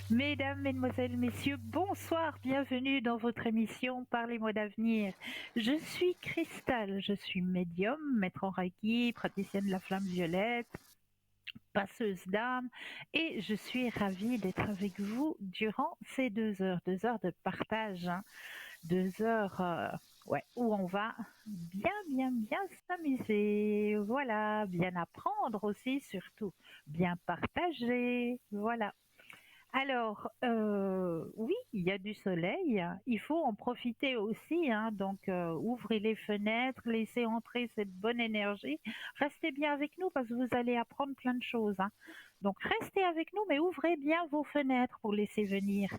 Mesdames, Mesdemoiselles, Messieurs, bonsoir, bienvenue dans votre émission Parlez-moi d'avenir. Je suis Cristal, je suis médium, maître en Reiki, praticienne de la flamme violette, passeuse d'âme et je suis ravie d'être avec vous durant ces 2 heures de partage, 2 heures ouais, où on va bien s'amuser, voilà, bien apprendre aussi surtout, bien partager, voilà. Alors, oui, il y a du soleil, il faut en profiter aussi, hein, donc ouvrez les fenêtres, laissez entrer cette bonne énergie. Restez bien avec nous parce que vous allez apprendre plein de choses, hein. Donc restez avec nous, mais ouvrez bien vos fenêtres pour laisser venir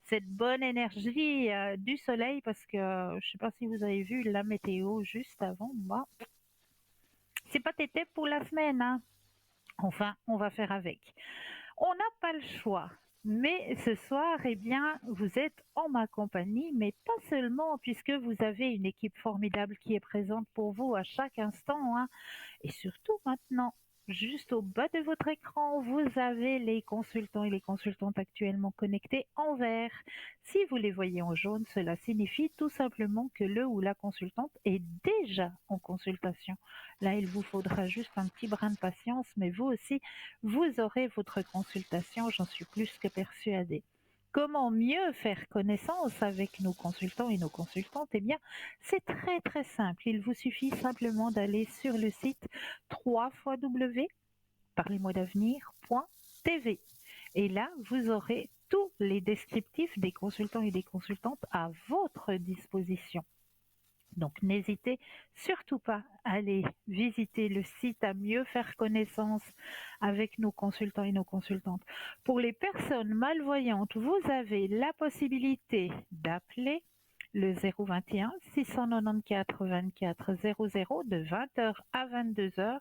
cette bonne énergie du soleil parce que je ne sais pas si vous avez vu la météo juste avant moi. C'est pas tété pour la semaine, hein. Enfin, on va faire avec. On n'a pas le choix. Mais ce soir, eh bien, vous êtes en ma compagnie, mais pas seulement, puisque vous avez une équipe formidable qui est présente pour vous à chaque instant, hein. Et surtout maintenant, juste au bas de votre écran, vous avez les consultants et les consultantes actuellement connectés en vert. Si vous les voyez en jaune, cela signifie tout simplement que le ou la consultante est déjà en consultation. Là, il vous faudra juste un petit brin de patience, mais vous aussi, vous aurez votre consultation, j'en suis plus que persuadée. Comment mieux faire connaissance avec nos consultants et nos consultantes? Eh bien, c'est très très simple. Il vous suffit simplement d'aller sur le site www.parlez-moi-d'avenir.tv. Et là, vous aurez tous les descriptifs des consultants et des consultantes à votre disposition. Donc n'hésitez surtout pas à aller visiter le site, à mieux faire connaissance avec nos consultants et nos consultantes. Pour les personnes malvoyantes, vous avez la possibilité d'appeler le 021 694 24 00 de 20h à 22h.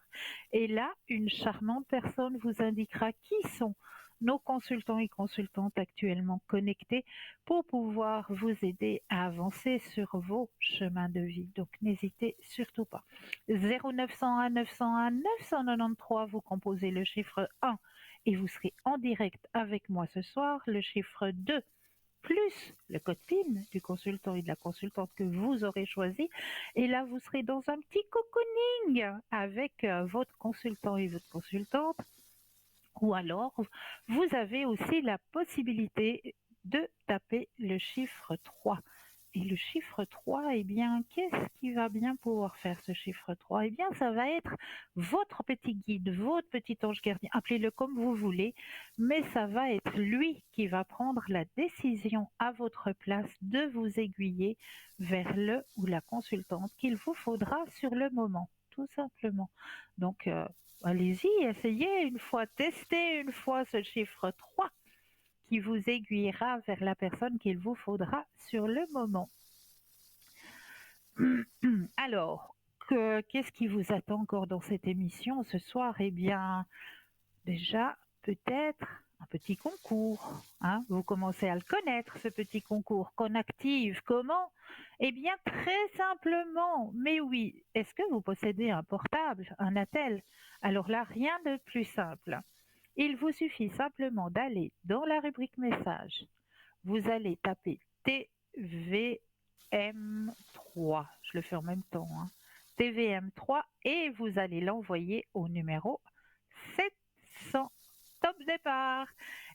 Et là, une charmante personne vous indiquera qui sont nos consultants et consultantes actuellement connectés pour pouvoir vous aider à avancer sur vos chemins de vie. Donc n'hésitez surtout pas. 0901 901 993, vous composez le chiffre 1 et vous serez en direct avec moi ce soir. Le chiffre 2 plus le code PIN du consultant et de la consultante que vous aurez choisi. Et là, vous serez dans un petit cocooning avec votre consultant et votre consultante. Ou alors, vous avez aussi la possibilité de taper le chiffre 3. Et le chiffre 3, eh bien, qu'est-ce qui va bien pouvoir faire ce chiffre 3? Eh bien, ça va être votre petit guide, votre petit ange gardien, appelez-le comme vous voulez, mais ça va être lui qui va prendre la décision à votre place de vous aiguiller vers le ou la consultante qu'il vous faudra sur le moment, tout simplement. Donc, allez-y, essayez une fois, testez une fois ce chiffre 3 qui vous aiguillera vers la personne qu'il vous faudra sur le moment. Alors, qu'est-ce qui vous attend encore dans cette émission ce soir? Eh bien, déjà, peut-être un petit concours, hein. Vous commencez à le connaître, ce petit concours qu'on active. Comment? Eh bien, très simplement. Mais oui, est-ce que vous possédez un portable, un attel? Alors là, rien de plus simple. Il vous suffit simplement d'aller dans la rubrique message. Vous allez taper TVM3. Je le fais en même temps, hein. TVM3 et vous allez l'envoyer au numéro 700. Top départ.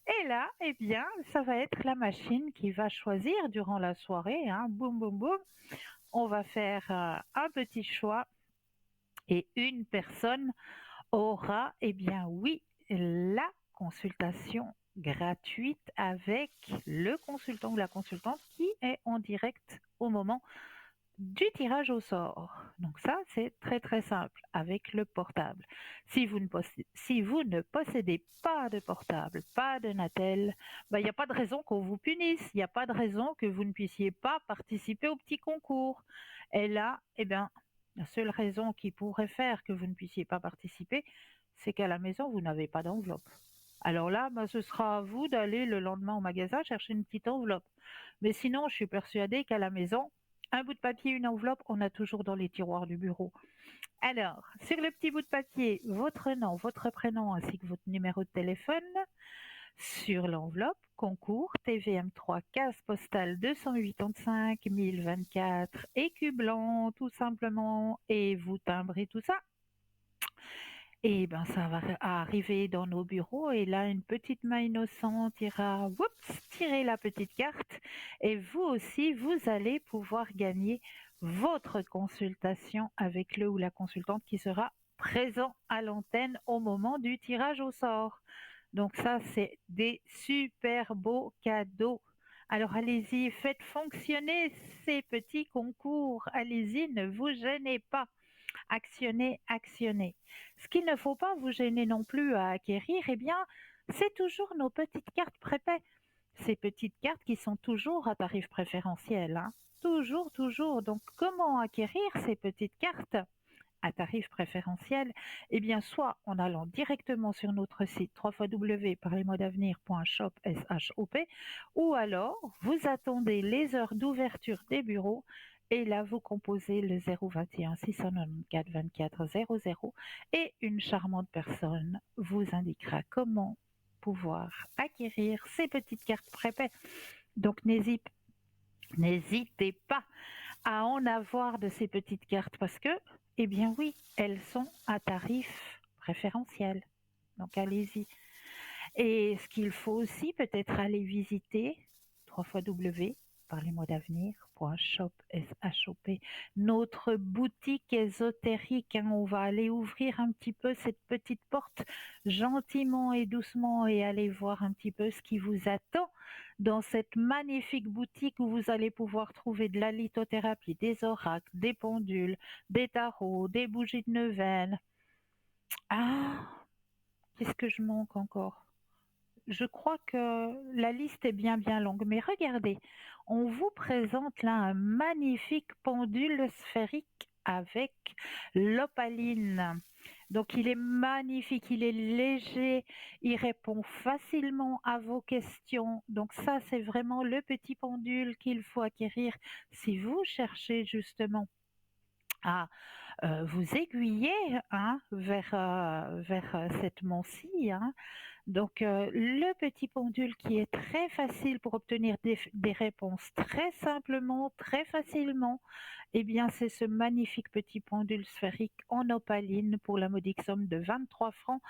Et là, eh bien, ça va être la machine qui va choisir durant la soirée, hein. Boum, boum, boum. On va faire un petit choix et une personne aura, eh bien oui, la consultation gratuite avec le consultant ou la consultante qui est en direct au moment du tirage au sort. Donc ça, c'est très très simple avec le portable. Si vous ne possédez pas de portable, pas de Natel, il n'y a pas de raison qu'on vous punisse. Il n'y a pas de raison que vous ne puissiez pas participer au petit concours. Et là, eh bien, la seule raison qui pourrait faire que vous ne puissiez pas participer, c'est qu'à la maison, vous n'avez pas d'enveloppe. Alors là, ce sera à vous d'aller le lendemain au magasin chercher une petite enveloppe. Mais sinon, je suis persuadée qu'à la maison, un bout de papier, une enveloppe, on a toujours dans les tiroirs du bureau. Alors, sur le petit bout de papier, votre nom, votre prénom ainsi que votre numéro de téléphone. sur l'enveloppe concours TVM3 case postale 285 1024 écu blanc tout simplement et vous timbrez tout ça. Et ben ça va arriver dans nos bureaux et là une petite main innocente ira tirer la petite carte et vous aussi vous allez pouvoir gagner votre consultation avec le ou la consultante qui sera présent à l'antenne au moment du tirage au sort. Donc ça c'est des super beaux cadeaux. Alors allez-y, faites fonctionner ces petits concours, allez-y, ne vous gênez pas. Actionnez, actionnez. Ce qu'il ne faut pas vous gêner non plus à acquérir, eh bien, c'est toujours nos petites cartes prépaies. Ces petites cartes qui sont toujours à tarif préférentiel, hein. Toujours, toujours. Donc, comment acquérir ces petites cartes à tarif préférentiel? Eh bien, soit en allant directement sur notre site www.parlesmois-d'avenir.shop, S-H-O-P, ou alors vous attendez les heures d'ouverture des bureaux et là vous composez le 021 694 24 00 et une charmante personne vous indiquera comment pouvoir acquérir ces petites cartes prépaies. Donc n'hésitez pas à en avoir de ces petites cartes parce que, eh bien oui, elles sont à tarif préférentiel. Donc allez-y. Et ce qu'il faut aussi peut-être aller visiter, www.parlesmois-d'avenir.shop, S-H-O-P, notre boutique ésotérique, hein. On va aller ouvrir un petit peu cette petite porte gentiment et doucement et aller voir un petit peu ce qui vous attend dans cette magnifique boutique où vous allez pouvoir trouver de la lithothérapie, des oracles, des pendules, des tarots, des bougies de neuvaine. Ah, qu'est-ce que je manque encore? Je crois que la liste est bien bien longue, mais regardez, on vous présente là un magnifique pendule sphérique avec l'opaline. Donc il est magnifique, il est léger, il répond facilement à vos questions. Donc ça, c'est vraiment le petit pendule qu'il faut acquérir si vous cherchez justement à vous aiguiller, hein, vers cette Mancy, hein. Donc, le petit pendule qui est très facile pour obtenir des réponses très simplement, très facilement, eh bien, c'est ce magnifique petit pendule sphérique en opaline pour la modique somme de 23 francs.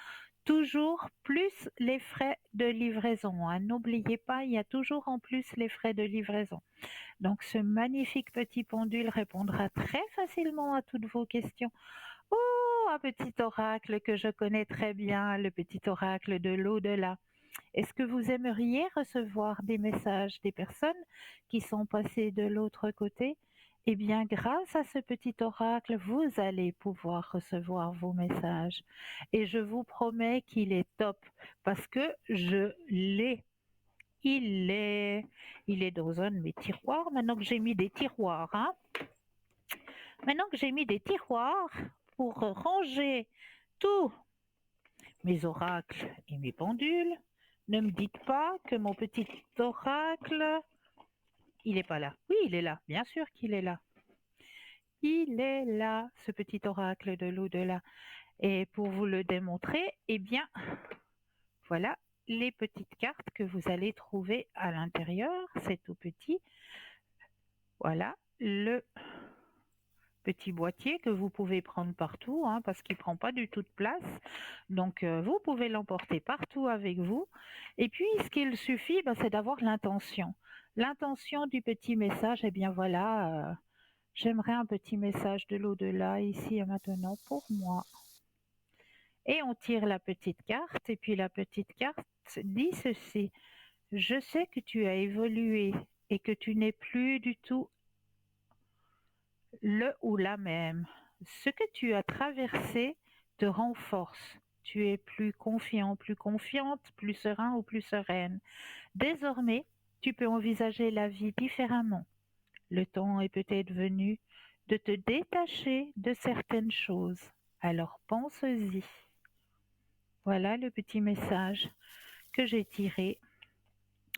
Toujours plus les frais de livraison, hein. N'oubliez pas, il y a toujours en plus les frais de livraison. Donc, ce magnifique petit pendule répondra très facilement à toutes vos questions. Oh, un petit oracle que je connais très bien, le petit oracle de l'au-delà. Est-ce que vous aimeriez recevoir des messages des personnes qui sont passées de l'autre côté? Eh bien, grâce à ce petit oracle, vous allez pouvoir recevoir vos messages. Et je vous promets qu'il est top parce que je l'ai. Il est dans un de mes tiroirs. Maintenant que j'ai mis des tiroirs, hein. Maintenant que j'ai mis des tiroirs pour ranger tous mes oracles et mes pendules, ne me dites pas que mon petit oracle, il n'est pas là. Oui, il est là. Bien sûr qu'il est là. Il est là, ce petit oracle de l'au-delà. Et pour vous le démontrer, eh bien, voilà les petites cartes que vous allez trouver à l'intérieur. C'est tout petit. Voilà le petit boîtier que vous pouvez prendre partout, hein, parce qu'il ne prend pas du tout de place. Donc, vous pouvez l'emporter partout avec vous. Et puis, ce qu'il suffit, c'est d'avoir l'intention. L'intention du petit message, eh bien voilà, j'aimerais un petit message de l'au-delà, ici et maintenant, pour moi. Et on tire la petite carte, et puis la petite carte dit ceci. Je sais que tu as évolué et que tu n'es plus du tout le ou la même. Ce que tu as traversé te renforce. Tu es plus confiant, plus confiante, plus serein ou plus sereine. Désormais, tu peux envisager la vie différemment. Le temps est peut-être venu de te détacher de certaines choses. Alors pense-y. Voilà le petit message que j'ai tiré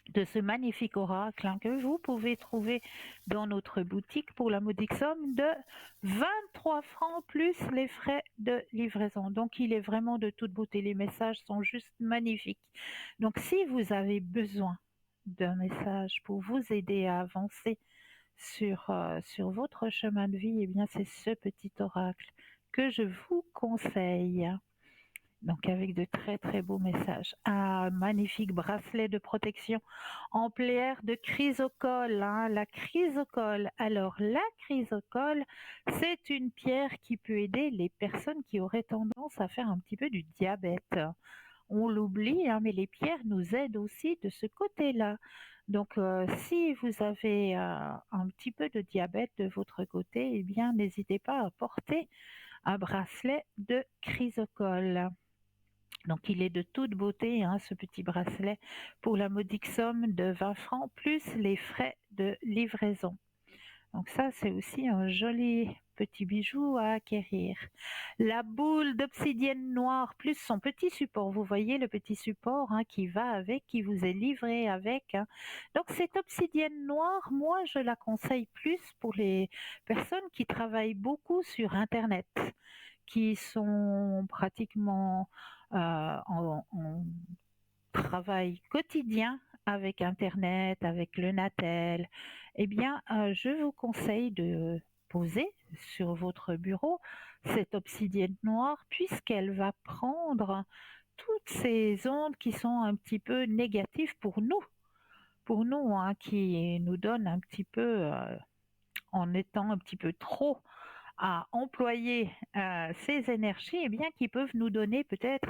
de ce magnifique oracle que vous pouvez trouver dans notre boutique pour la modique somme de 23 francs plus les frais de livraison. Donc il est vraiment de toute beauté, les messages sont juste magnifiques. Donc si vous avez besoin d'un message pour vous aider à avancer sur votre chemin de vie, eh bien c'est ce petit oracle que je vous conseille. Donc avec de très très beaux messages. Un magnifique bracelet de protection en plaire de chrysocole. La chrysocole. Alors la chrysocole, c'est une pierre qui peut aider les personnes qui auraient tendance à faire un petit peu du diabète. On l'oublie, mais les pierres nous aident aussi de ce côté-là. Donc, si vous avez un petit peu de diabète de votre côté, eh bien, n'hésitez pas à porter un bracelet de chrysocole. Donc il est de toute beauté, ce petit bracelet, pour la modique somme de 20 francs plus les frais de livraison. Donc ça, c'est aussi un joli petit bijou à acquérir. La boule d'obsidienne noire plus son petit support. Vous voyez le petit support qui va avec, qui vous est livré avec. Donc cette obsidienne noire, moi je la conseille plus pour les personnes qui travaillent beaucoup sur Internet, qui sont pratiquement en travail quotidien avec Internet, avec le Natel. Eh bien, je vous conseille de poser sur votre bureau cette obsidienne noire puisqu'elle va prendre toutes ces ondes qui sont un petit peu négatives pour nous, qui nous donnent un petit peu, en étant un petit peu trop à employer ces énergies, eh bien, qui peuvent nous donner peut-être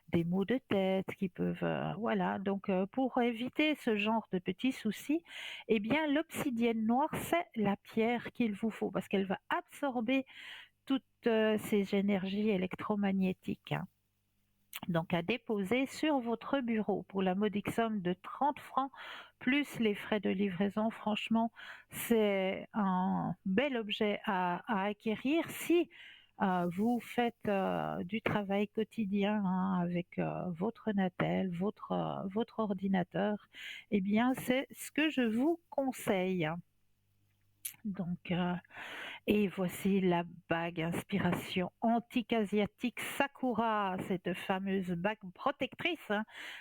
des maux de tête, qui peuvent, voilà. Donc, pour éviter ce genre de petits soucis, eh bien, l'obsidienne noire, c'est la pierre qu'il vous faut parce qu'elle va absorber toutes ces énergies électromagnétiques. Donc à déposer sur votre bureau pour la modique somme de 30 francs plus les frais de livraison. Franchement, c'est un bel objet à acquérir si vous faites du travail quotidien avec votre Natel, votre ordinateur. Eh bien, c'est ce que je vous conseille. Donc, et voici la bague inspiration antique asiatique Sakura, cette fameuse bague protectrice,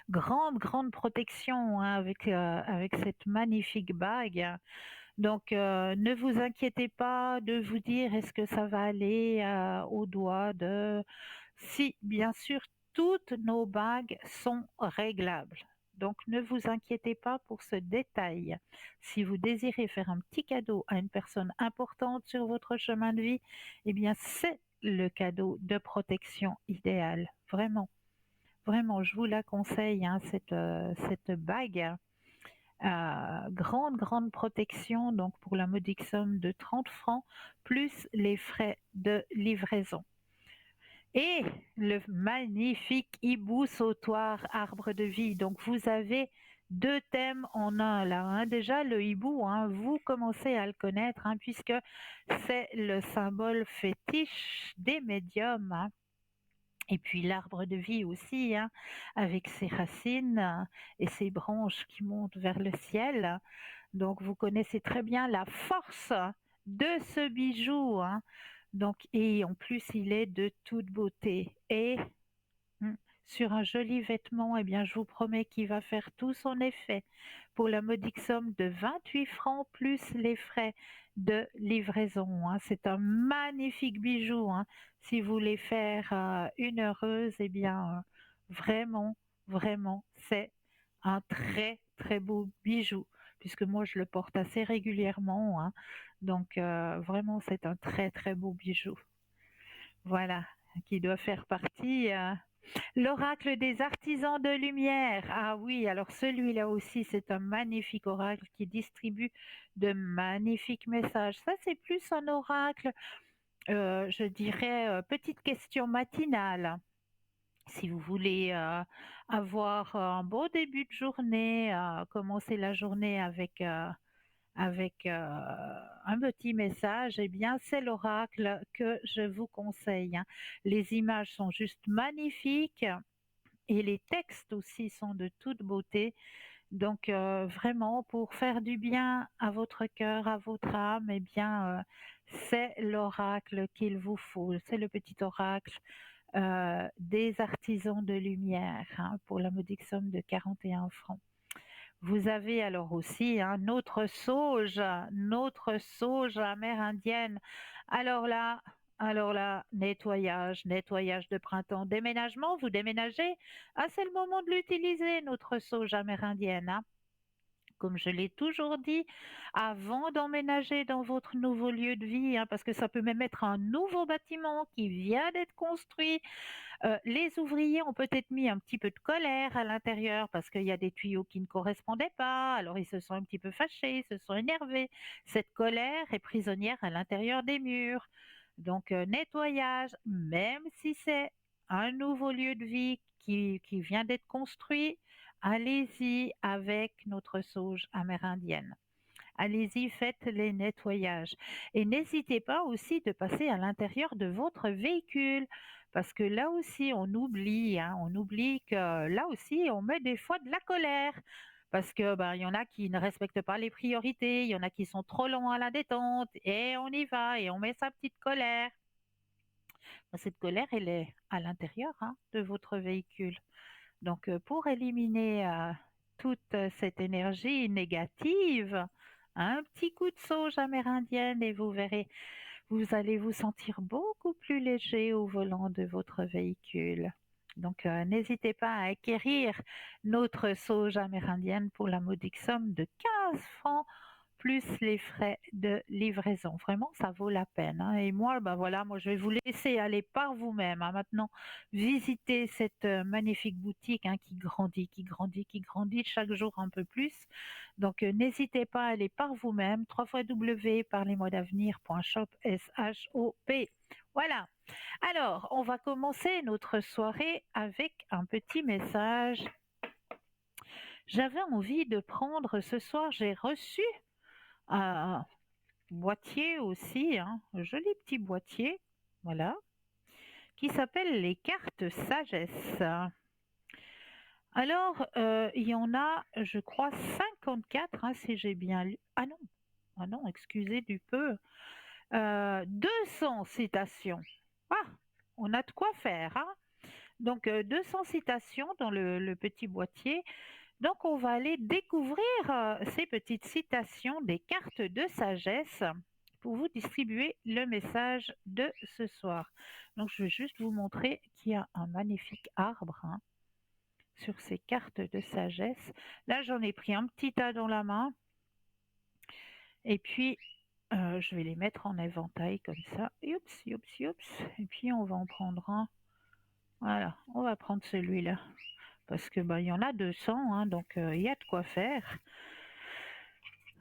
grande protection avec cette magnifique bague. Donc ne vous inquiétez pas de vous dire est-ce que ça va aller au doigt de... Si, bien sûr, toutes nos bagues sont réglables. Donc ne vous inquiétez pas pour ce détail. Si vous désirez faire un petit cadeau à une personne importante sur votre chemin de vie, eh bien c'est le cadeau de protection idéal. Vraiment, vraiment, je vous la conseille, cette bague. Grande protection, donc pour la modique somme de 30 francs, plus les frais de livraison. Et le magnifique hibou sautoir arbre de vie. Donc vous avez deux thèmes en un là. Déjà le hibou, vous commencez à le connaître puisque c'est le symbole fétiche des médiums. Et puis l'arbre de vie aussi, avec ses racines et ses branches qui montent vers le ciel. Donc vous connaissez très bien la force de ce bijou. Donc, et en plus, il est de toute beauté. Et sur un joli vêtement, eh bien, je vous promets qu'il va faire tout son effet pour la modique somme de 28 francs plus les frais de livraison. C'est un magnifique bijou. Si vous voulez faire une heureuse, eh bien, vraiment, c'est un très beau bijou puisque moi je le porte assez régulièrement. Donc vraiment, c'est un très beau bijou. Voilà, qui doit faire partie. L'oracle des artisans de lumière. Ah oui, alors celui-là aussi, c'est un magnifique oracle qui distribue de magnifiques messages. Ça, c'est plus un oracle, je dirais, petite question matinale. Si vous voulez avoir un beau début de journée, commencer la journée avec un petit message, eh bien, c'est l'oracle que je vous conseille. Les images sont juste magnifiques et les textes aussi sont de toute beauté. Donc vraiment pour faire du bien à votre cœur, à votre âme, eh bien, c'est l'oracle qu'il vous faut. C'est le petit oracle, des artisans de lumière, hein, pour la modique somme de 41 francs. Vous avez alors aussi, hein, notre sauge amérindienne. Alors là alors là, nettoyage de printemps, déménagement, vous déménagez? Ah, c'est le moment de l'utiliser, notre sauge amérindienne, hein. Comme je l'ai toujours dit, avant d'emménager dans votre nouveau lieu de vie, hein, parce que ça peut même être un nouveau bâtiment qui vient d'être construit. Les ouvriers ont peut-être mis un petit peu de colère à l'intérieur parce qu'il y a des tuyaux qui ne correspondaient pas, alors ils se sont un petit peu fâchés, ils se sont énervés. Cette colère est prisonnière à l'intérieur des murs. Donc nettoyage, même si c'est un nouveau lieu de vie qui vient d'être construit, allez-y avec notre sauge amérindienne. Allez-y, faites les nettoyages. Et n'hésitez pas aussi de passer à l'intérieur de votre véhicule, parce que là aussi, on oublie, hein, on oublie que là aussi, on met des fois de la colère. Parce que ben, il y en a qui ne respectent pas les priorités, il y en a qui sont trop lents à la détente, et on y va, et on met sa petite colère. Cette colère, elle est à l'intérieur, hein, de votre véhicule. Donc, pour éliminer toute cette énergie négative, un petit coup de sauge amérindienne et vous verrez, vous allez vous sentir beaucoup plus léger au volant de votre véhicule. Donc, n'hésitez pas à acquérir notre sauge amérindienne pour la modique somme de 15 francs plus les frais de livraison. Vraiment, ça vaut la peine, hein. Et moi, ben voilà, moi je vais vous laisser aller par vous-même, hein, maintenant visiter cette magnifique boutique, hein, qui grandit, qui grandit, qui grandit chaque jour un peu plus. Donc n'hésitez pas à aller par vous-même, www.parlez-moi-d'avenir.shop, S-H-O-P. Voilà. Alors, on va commencer notre soirée avec un petit message. J'avais envie de prendre ce soir, j'ai reçu un boîtier aussi, hein, un joli petit boîtier, voilà, qui s'appelle les cartes sagesse. Alors, il y en a, je crois, 54, hein, si j'ai bien lu. Ah non, excusez du peu. 200 citations. Ah, on a de quoi faire, hein. Donc, 200 citations dans le petit boîtier. Donc, on va aller découvrir ces petites citations des cartes de sagesse pour vous distribuer le message de ce soir. Donc, je vais juste vous montrer qu'il y a un magnifique arbre, hein, sur ces cartes de sagesse. Là, j'en ai pris un petit tas dans la main et puis je vais les mettre en éventail comme ça. Youps, youps, youps. Et puis, on va en prendre un. Voilà, on va prendre celui-là parce que ben, il y en a 200, hein, donc il y a de quoi faire.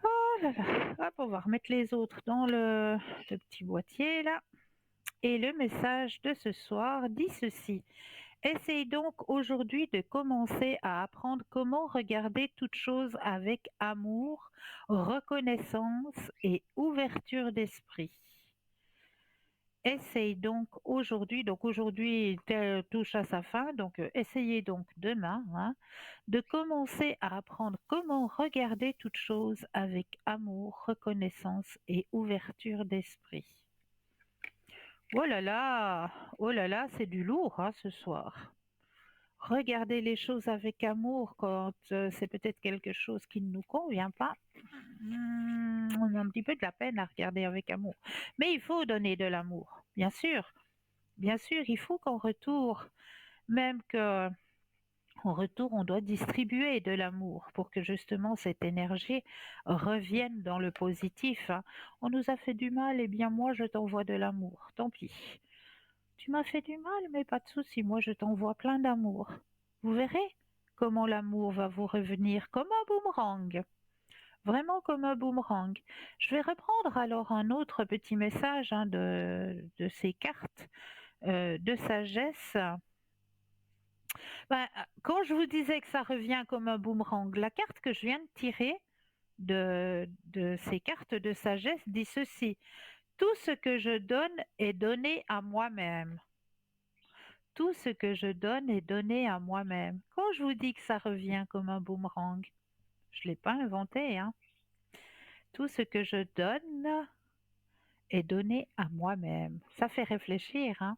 Oh là là, hop, on va remettre les autres dans le petit boîtier là. Et le message de ce soir dit ceci. Essaye donc aujourd'hui de commencer à apprendre comment regarder toute chose avec amour, reconnaissance et ouverture d'esprit. Essaye donc aujourd'hui touche à sa fin, donc essayez donc demain, hein, de commencer à apprendre comment regarder toute chose avec amour, reconnaissance et ouverture d'esprit. Oh là là, c'est du lourd, hein, ce soir. Regarder les choses avec amour quand c'est peut-être quelque chose qui ne nous convient pas. On a un petit peu de la peine à regarder avec amour. Mais il faut donner de l'amour, bien sûr. Bien sûr, il faut qu'en retour, même que en retour, on doit distribuer de l'amour pour que justement cette énergie revienne dans le positif, hein. On nous a fait du mal, eh bien moi je t'envoie de l'amour. Tant pis. Tu m'as fait du mal, mais pas de souci, moi je t'envoie plein d'amour. Vous verrez comment l'amour va vous revenir comme un boomerang. Vraiment comme un boomerang. Je vais reprendre alors un autre petit message, hein, de ces cartes de sagesse. Ben, quand je vous disais que ça revient comme un boomerang, la carte que je viens de tirer de ces cartes de sagesse dit ceci. Tout ce que je donne est donné à moi-même. Tout ce que je donne est donné à moi-même. Quand je vous dis que ça revient comme un boomerang, Je ne l'ai pas inventé, hein. Tout ce que je donne est donné à moi-même. Ça fait réfléchir, hein.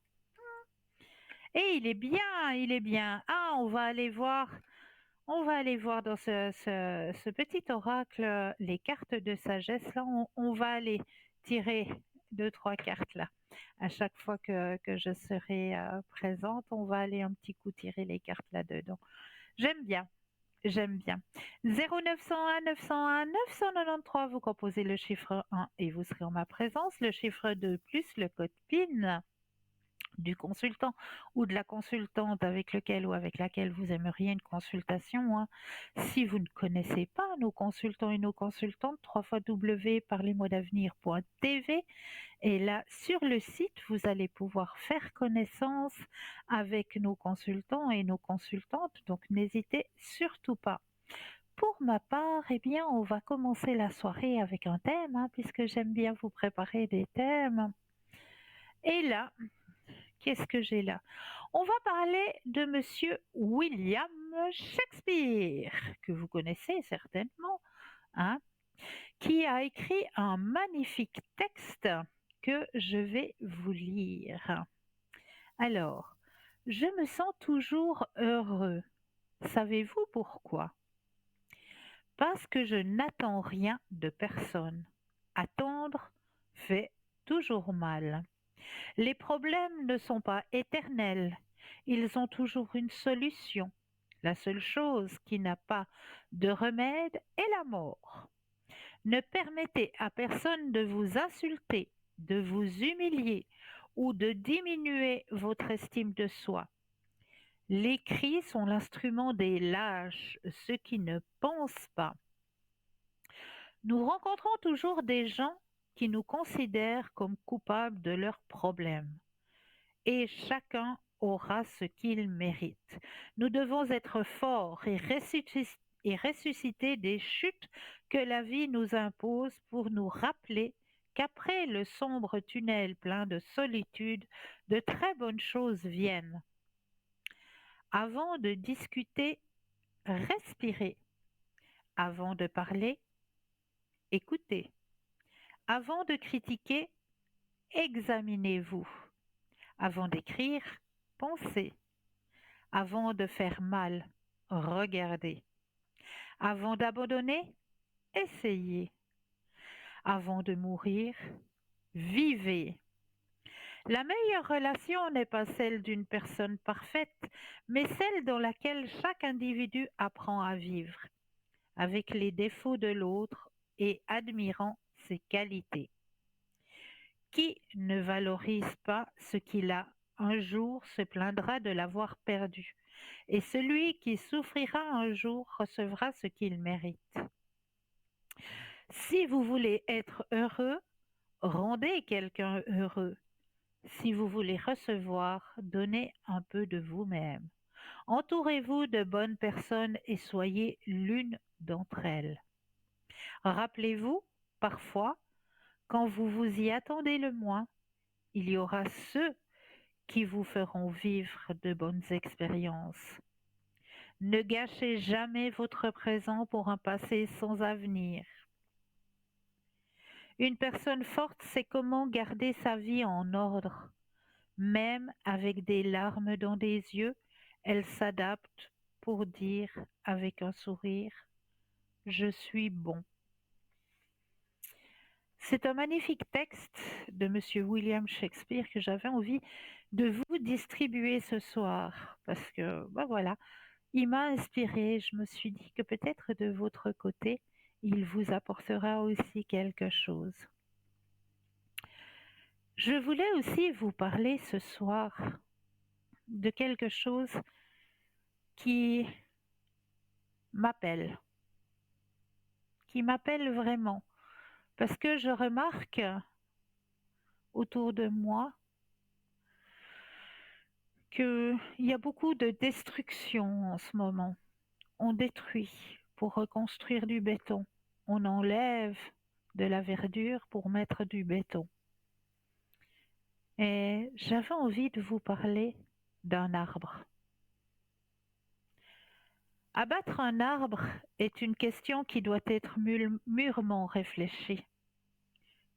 Et il est bien, il est bien. Ah, on va aller voir dans ce petit oracle les cartes de sagesse. Là, on va aller tirer deux, trois cartes là. À chaque fois que je serai présente, on va aller un petit coup tirer les cartes là-dedans. J'aime bien. J'aime bien. 0901 901 993, vous composez le chiffre 1 et vous serez en ma présence. Le chiffre 2 plus le code PIN du consultant ou de la consultante avec lequel ou avec laquelle vous aimeriez une consultation, hein. Si vous ne connaissez pas nos consultants et nos consultantes, www.parlez-moi-d'avenir.tv, et là sur le site, vous allez pouvoir faire connaissance avec nos consultants et nos consultantes, donc n'hésitez surtout pas. Pour ma part, eh bien, on va commencer la soirée avec un thème, hein, puisque j'aime bien vous préparer des thèmes. Et là, qu'est-ce que j'ai là? On va parler de Monsieur William Shakespeare, que vous connaissez certainement, hein, qui a écrit un magnifique texte que je vais vous lire. Alors, je me sens toujours heureux. Savez-vous pourquoi? Parce que je n'attends rien de personne. Attendre fait toujours mal. Les problèmes ne sont pas éternels, ils ont toujours une solution. La seule chose qui n'a pas de remède est la mort. Ne permettez à personne de vous insulter, de vous humilier ou de diminuer votre estime de soi. Les cris sont l'instrument des lâches, ceux qui ne pensent pas. Nous rencontrons toujours des gens qui nous considèrent comme coupables de leurs problèmes. Et chacun aura ce qu'il mérite. Nous devons être forts et ressusciter des chutes que la vie nous impose pour nous rappeler qu'après le sombre tunnel plein de solitude, de très bonnes choses viennent. Avant de discuter, respirez. Avant de parler, écoutez. Avant de critiquer, examinez-vous. Avant d'écrire, pensez. Avant de faire mal, regardez. Avant d'abandonner, essayez. Avant de mourir, vivez. La meilleure relation n'est pas celle d'une personne parfaite, mais celle dans laquelle chaque individu apprend à vivre, avec les défauts de l'autre et admirant ses qualités. Qui ne valorise pas ce qu'il a un jour se plaindra de l'avoir perdu, et celui qui souffrira un jour recevra ce qu'il mérite. Si vous voulez être heureux, rendez quelqu'un heureux. Si vous voulez recevoir, donnez un peu de vous-même. Entourez-vous de bonnes personnes et soyez l'une d'entre elles. Rappelez-vous, parfois, quand vous vous y attendez le moins, il y aura ceux qui vous feront vivre de bonnes expériences. Ne gâchez jamais votre présent pour un passé sans avenir. Une personne forte sait comment garder sa vie en ordre. Même avec des larmes dans les yeux, elle s'adapte pour dire avec un sourire: Je suis bon. C'est un magnifique texte de Monsieur William Shakespeare que j'avais envie de vous distribuer ce soir parce que, ben voilà, il m'a inspiré. Je me suis dit que peut-être de votre côté, il vous apportera aussi quelque chose. Je voulais aussi vous parler ce soir de quelque chose qui m'appelle, qui m'appelle vraiment, parce que je remarque autour de moi qu'il y a beaucoup de destruction en ce moment. On détruit pour reconstruire du béton. On enlève de la verdure pour mettre du béton. Et j'avais envie de vous parler d'un arbre. Abattre un arbre est une question qui doit être mûrement réfléchie,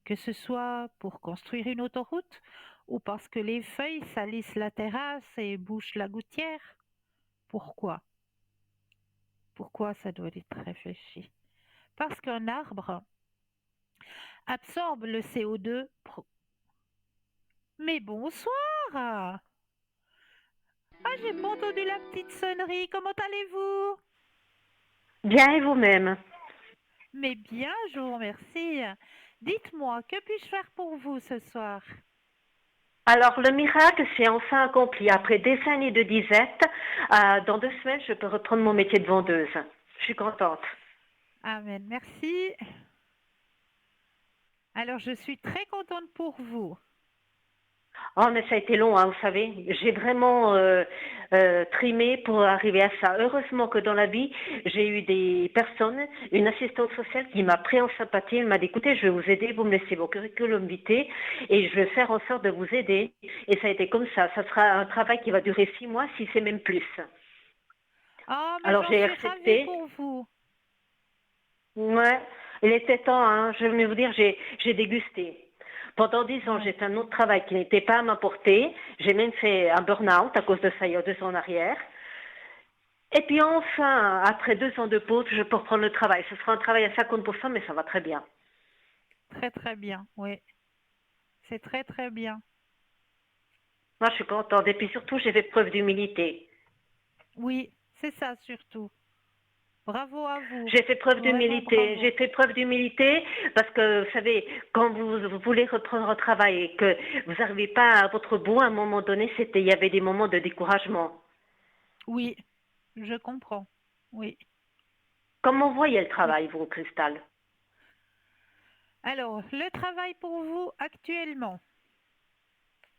que ce soit pour construire une autoroute ou parce que les feuilles salissent la terrasse et bouchent la gouttière. Pourquoi? Pourquoi ça doit être réfléchi? Parce qu'un arbre absorbe le CO2. Mais bonsoir! Ah, j'ai pas entendu la petite sonnerie. Comment allez-vous? Bien et vous-même? Mais bien, je vous remercie. Dites-moi, que puis-je faire pour vous ce soir? Alors, le miracle s'est enfin accompli. Après des années de disette, dans 2 semaines, je peux reprendre mon métier de vendeuse. Je suis contente. Amen, merci. Alors, je suis très contente pour vous. Oh, mais ça a été long, hein, vous savez. J'ai vraiment trimé pour arriver à ça. Heureusement que dans la vie, j'ai eu des personnes, une assistante sociale qui m'a pris en sympathie. Elle m'a dit, écoutez, je vais vous aider, vous me laissez vos curriculum vitae et je vais faire en sorte de vous aider. Et ça a été comme ça. Ça sera un travail qui va durer 6 mois, si c'est même plus. Oh, mais Alors j'en j'ai suis ravie accepté. pour vous. Ouais, il était temps, hein. Je vais vous dire, j'ai dégusté. Pendant 10 ans, Ouais. j'ai fait un autre travail qui n'était pas à ma portée. J'ai même fait un burn-out à cause de ça il y a 2 ans en arrière. Et puis enfin, après 2 ans de pause, je peux reprendre le travail. Ce sera un travail à 50%, mais ça va très bien. Très très bien, oui. C'est très très bien. Moi, je suis contente. Et puis surtout, j'ai fait preuve d'humilité. Oui, c'est ça surtout. Bravo à vous. J'ai fait preuve Vraiment d'humilité. bravo. J'ai fait preuve d'humilité parce que, vous savez, quand vous voulez reprendre un travail et que vous n'arrivez pas à votre bout, à un moment donné, il y avait des moments de découragement. Oui, je comprends. Oui. Comment vous voyez le Oui. travail, vous, Cristal? Alors, le travail pour vous actuellement.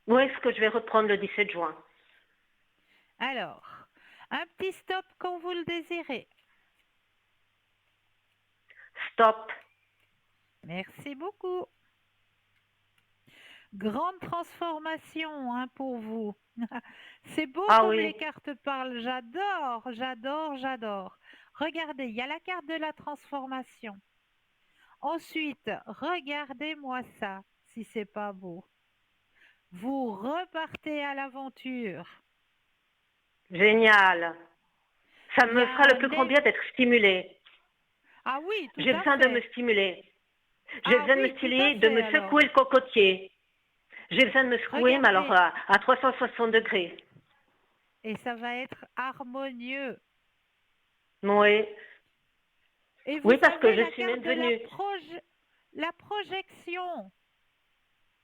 Où est-ce que je vais reprendre le 17 juin? Alors, un petit stop quand vous le désirez. Stop. Merci beaucoup. Grande transformation hein, pour vous. C'est beau Ah comme oui, les cartes parlent. J'adore, j'adore, j'adore. Regardez, il y a la carte de la transformation. Ensuite, regardez-moi ça, si c'est pas beau. Vous repartez à l'aventure. génial. Ça Il y me a fera le un plus grand bien d'être stimulée. Ah oui, tout J'ai à besoin de me fait. stimuler. J'ai Ah besoin de me oui, tout à stimuler, de fait me alors. secouer le cocotier. J'ai besoin de me secouer, mais alors Regardez, à 360 degrés. et ça va être harmonieux. Oui, Et vous oui, parce que savez, je la suis carte même de venue. la projection.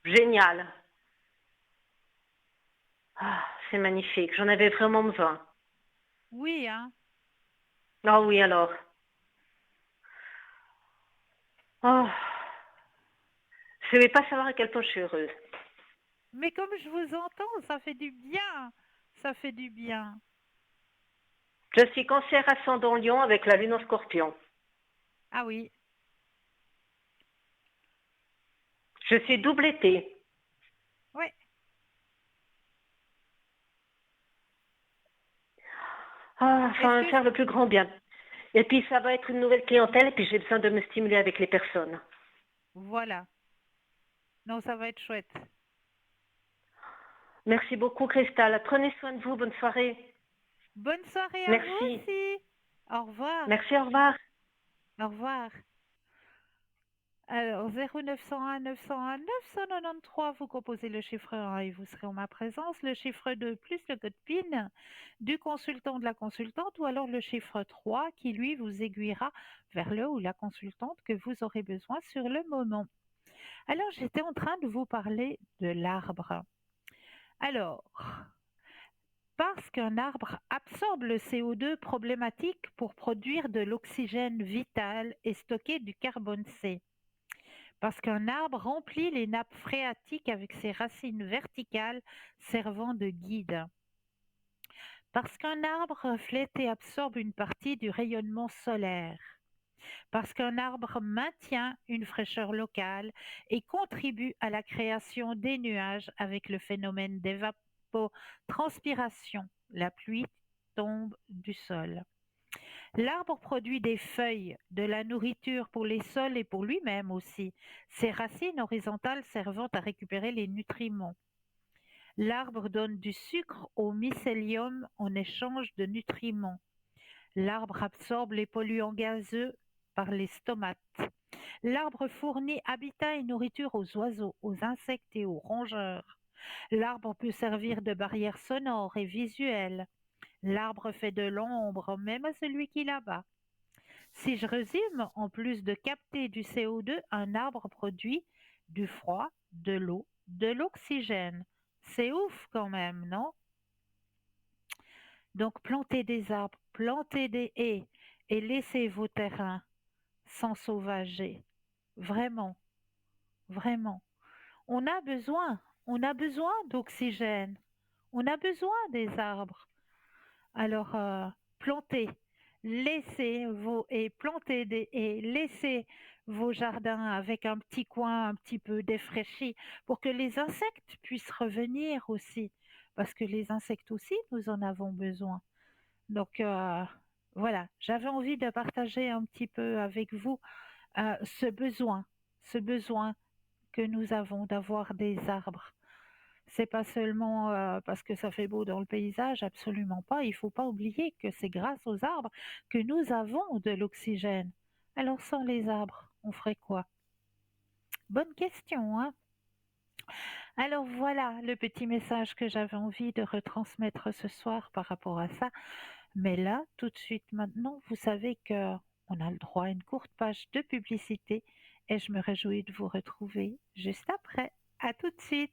Génial. Ah, c'est magnifique. J'en avais vraiment besoin. Oui, hein. Ah oui, alors. Oh, je ne vais pas savoir à quel point je suis heureuse. Mais comme je vous entends, ça fait du bien. Ça fait du bien. Je suis cancer ascendant lion avec la lune en scorpion. Ah oui, Je suis double été. ouais. Ah, ça Est-ce va me que faire le plus grand bien. Et puis ça va être une nouvelle clientèle et puis j'ai besoin de me stimuler avec les personnes. Voilà. Non, ça va être chouette. Merci beaucoup Cristal. Prenez soin de vous. Bonne soirée. Bonne soirée à vous Merci. aussi. Au revoir. Merci, au revoir. Au revoir. Alors, 0901 901 993, vous composez le chiffre 1 et vous serez en ma présence. Le chiffre 2 plus le code PIN du consultant de la consultante ou alors le chiffre 3 qui, lui, vous aiguillera vers le ou la consultante que vous aurez besoin sur le moment. Alors, j'étais en train de vous parler de l'arbre. Alors, parce qu'un arbre absorbe le CO2 problématique pour produire de l'oxygène vital et stocker du carbone C. Parce qu'un arbre remplit les nappes phréatiques avec ses racines verticales servant de guide. Parce qu'un arbre reflète et absorbe une partie du rayonnement solaire. Parce qu'un arbre maintient une fraîcheur locale et contribue à la création des nuages avec le phénomène d'évapotranspiration. La pluie tombe du sol. L'arbre produit des feuilles, de la nourriture pour les sols et pour lui-même aussi, ses racines horizontales servant à récupérer les nutriments. L'arbre donne du sucre au mycélium en échange de nutriments. L'arbre absorbe les polluants gazeux par les stomates. L'arbre fournit habitat et nourriture aux oiseaux, aux insectes et aux rongeurs. L'arbre peut servir de barrière sonore et visuelle. L'arbre fait de l'ombre même à celui qui l'abat. Si je résume, en plus de capter du CO2, un arbre produit du froid, de l'eau, de l'oxygène. C'est ouf quand même, non? Donc plantez des arbres, plantez des haies et laissez vos terrains s'ensauvager. Vraiment, vraiment. On a besoin d'oxygène, on a besoin des arbres. Alors, plantez, laissez vos haies, plantez des haies, laissez vos jardins avec un petit coin un petit peu défraîchi pour que les insectes puissent revenir aussi, parce que les insectes aussi, nous en avons besoin. Donc, voilà, j'avais envie de partager un petit peu avec vous ce besoin que nous avons d'avoir des arbres. C'est pas seulement parce que ça fait beau dans le paysage, absolument pas. Il faut pas oublier que c'est grâce aux arbres que nous avons de l'oxygène. Alors sans les arbres, on ferait quoi? Bonne question, hein? Alors voilà le petit message que j'avais envie de retransmettre ce soir par rapport à ça. Mais là, tout de suite maintenant, vous savez que on a le droit à une courte page de publicité et je me réjouis de vous retrouver juste après. À tout de suite.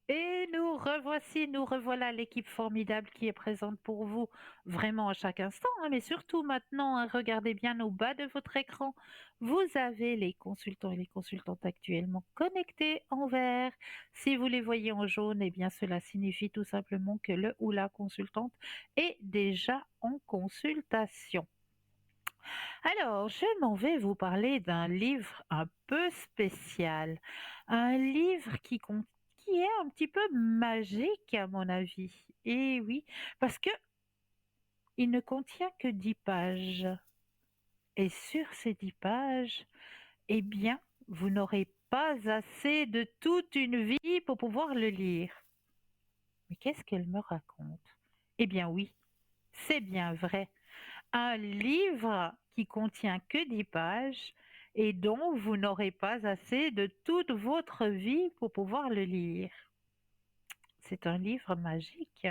Et nous revoilà l'équipe formidable qui est présente pour vous vraiment à chaque instant, hein, mais surtout maintenant, hein, regardez bien au bas de votre écran. Vous avez les consultants et les consultantes actuellement connectés en vert. Si vous les voyez en jaune, eh bien cela signifie tout simplement que le ou la consultante est déjà en consultation. Alors, je m'en vais vous parler d'un livre un peu spécial, un livre qui est un petit peu magique à mon avis. Et oui, parce que il ne contient que 10 pages. Et sur ces 10 pages, eh bien, vous n'aurez pas assez de toute une vie pour pouvoir le lire. Mais qu'est-ce qu'elle me raconte? Eh bien oui, c'est bien vrai. Un livre qui contient que 10 pages et dont vous n'aurez pas assez de toute votre vie pour pouvoir le lire. C'est un livre magique,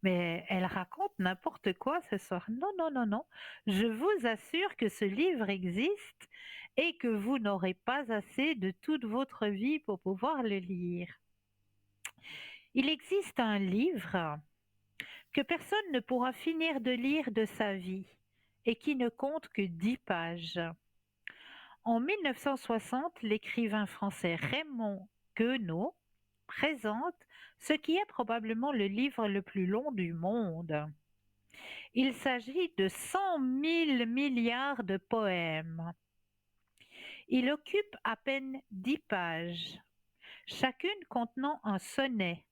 mais elle raconte n'importe quoi ce soir. Non, non, non, non. Je vous assure que ce livre existe et que vous n'aurez pas assez de toute votre vie pour pouvoir le lire. Il existe un livre que personne ne pourra finir de lire de sa vie et qui ne compte que 10 pages. En 1960, l'écrivain français Raymond Queneau présente ce qui est probablement le livre le plus long du monde. Il s'agit de 100 000 milliards de poèmes. Il occupe à peine 10 pages, chacune contenant un sonnet.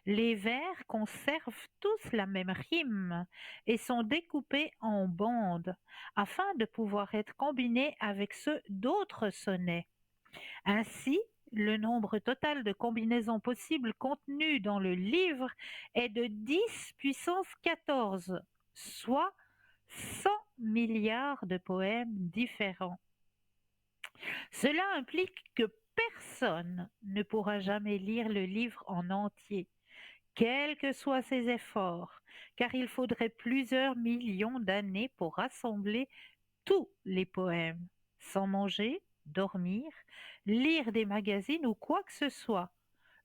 Les vers conservent tous la même rime et sont découpés en bandes afin de pouvoir être combinés avec ceux d'autres sonnets. Ainsi, le nombre total de combinaisons possibles contenues dans le livre est de 10 puissance 14, soit 100 milliards de poèmes différents. Cela implique que personne ne pourra jamais lire le livre en entier, quels que soient ses efforts, car il faudrait plusieurs millions d'années pour rassembler tous les poèmes, sans manger, dormir, lire des magazines ou quoi que ce soit,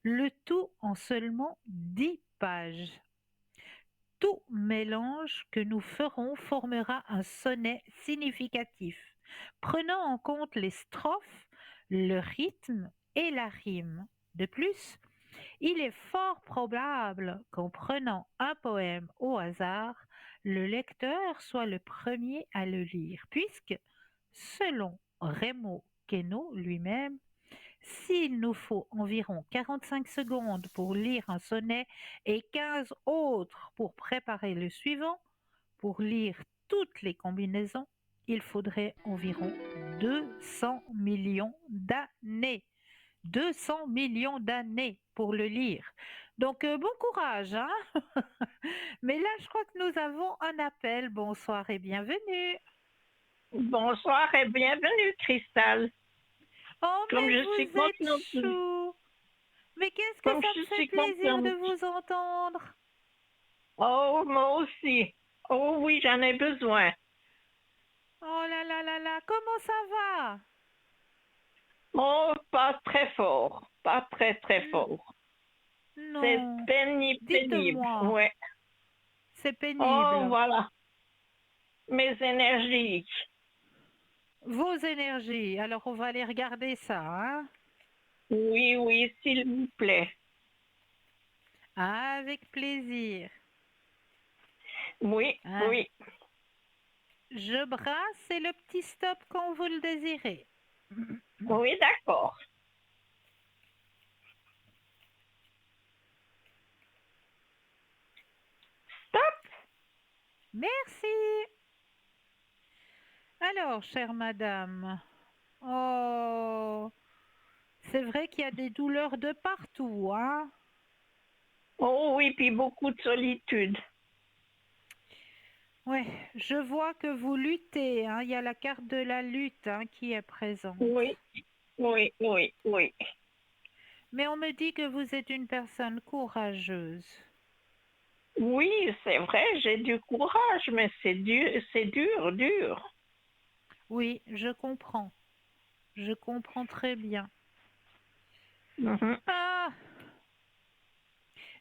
le tout en seulement 10 pages. Tout mélange que nous ferons formera un sonnet significatif, prenant en compte les strophes, le rythme et la rime. De plus, Il est fort probable qu'en prenant un poème au hasard, le lecteur soit le premier à le lire, puisque, selon Raymond Queneau lui-même, s'il nous faut environ 45 secondes pour lire un sonnet et 15 autres pour préparer le suivant, pour lire toutes les combinaisons, il faudrait environ 200 millions d'années. 200 millions d'années pour le lire. Donc, bon courage, hein. Mais là, je crois que nous avons un appel. Bonsoir et bienvenue. Bonsoir et bienvenue, Cristal. Oh, Comme mais je suis vous êtes contente, chou. Mais qu'est-ce que comme ça je me fait suis plaisir de contente. vous entendre. Oh, moi aussi. Oh oui, j'en ai besoin. Oh là là là là, comment ça va? Oh, pas très fort. Pas très, très fort. C'est Non, pénible, pénible. dites-moi, Ouais. c'est Oh, pénible. voilà. Mes énergies. Vos énergies, alors on va aller regarder ça, hein? Oui, oui, s'il vous plaît. Avec plaisir. Oui, Hein? oui. Je brasse et le petit stop quand vous le désirez. Oui, d'accord. Stop. Merci. Alors, chère madame, oh, c'est vrai qu'il y a des douleurs de partout, hein? Oh oui, puis beaucoup de solitude. Ouais, je vois que vous luttez, hein. Il y a la carte de la lutte, hein, qui est présente. Oui, oui, oui, oui. Mais on me dit que vous êtes une personne courageuse. Oui, c'est vrai, j'ai du courage, mais c'est dur, dur. Oui, je comprends. Je comprends très bien. Mhm. Ah,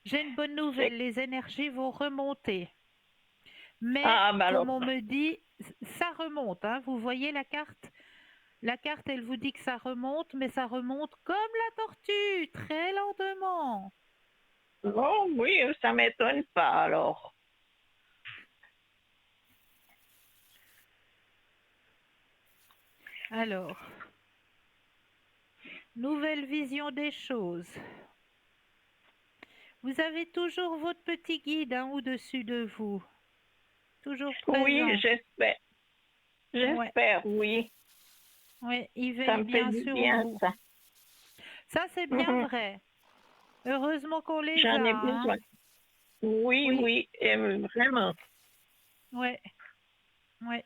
j'ai une bonne C'est- nouvelle, les énergies vont remonter. Mais, Ah, ben alors, comme on me dit, ça remonte, hein. Vous voyez la carte? La carte, elle vous dit que ça remonte, mais ça remonte comme la tortue, très lentement. oh oui, ça m'étonne pas alors. Alors, nouvelle vision des choses. Vous avez toujours votre petit guide, hein, au-dessus de vous. Toujours Oui, présent. j'espère, Ouais, j'espère, oui. ouais, il Ça veille me fait bien du sur bien, vous. ça. Ça, c'est bien Mhm. vrai. Heureusement qu'on les J'en a, ai hein. besoin. Oui, Oui, oui, vraiment. ouais, ouais.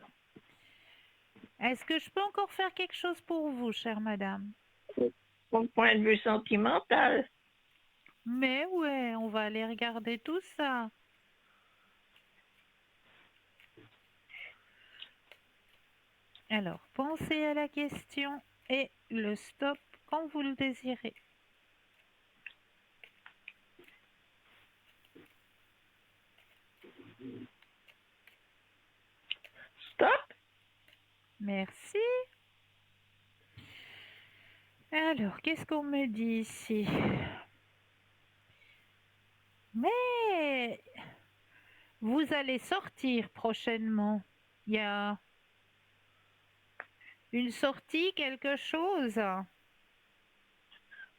Est-ce que je peux encore faire quelque chose pour vous, chère madame? Au point de vue sentimental. Mais ouais, on va aller regarder tout ça. Alors, pensez à la question et le stop quand vous le désirez. Stop. Merci. Alors, qu'est-ce qu'on me dit ici? Mais vous allez sortir prochainement. Il y a une sortie, quelque chose?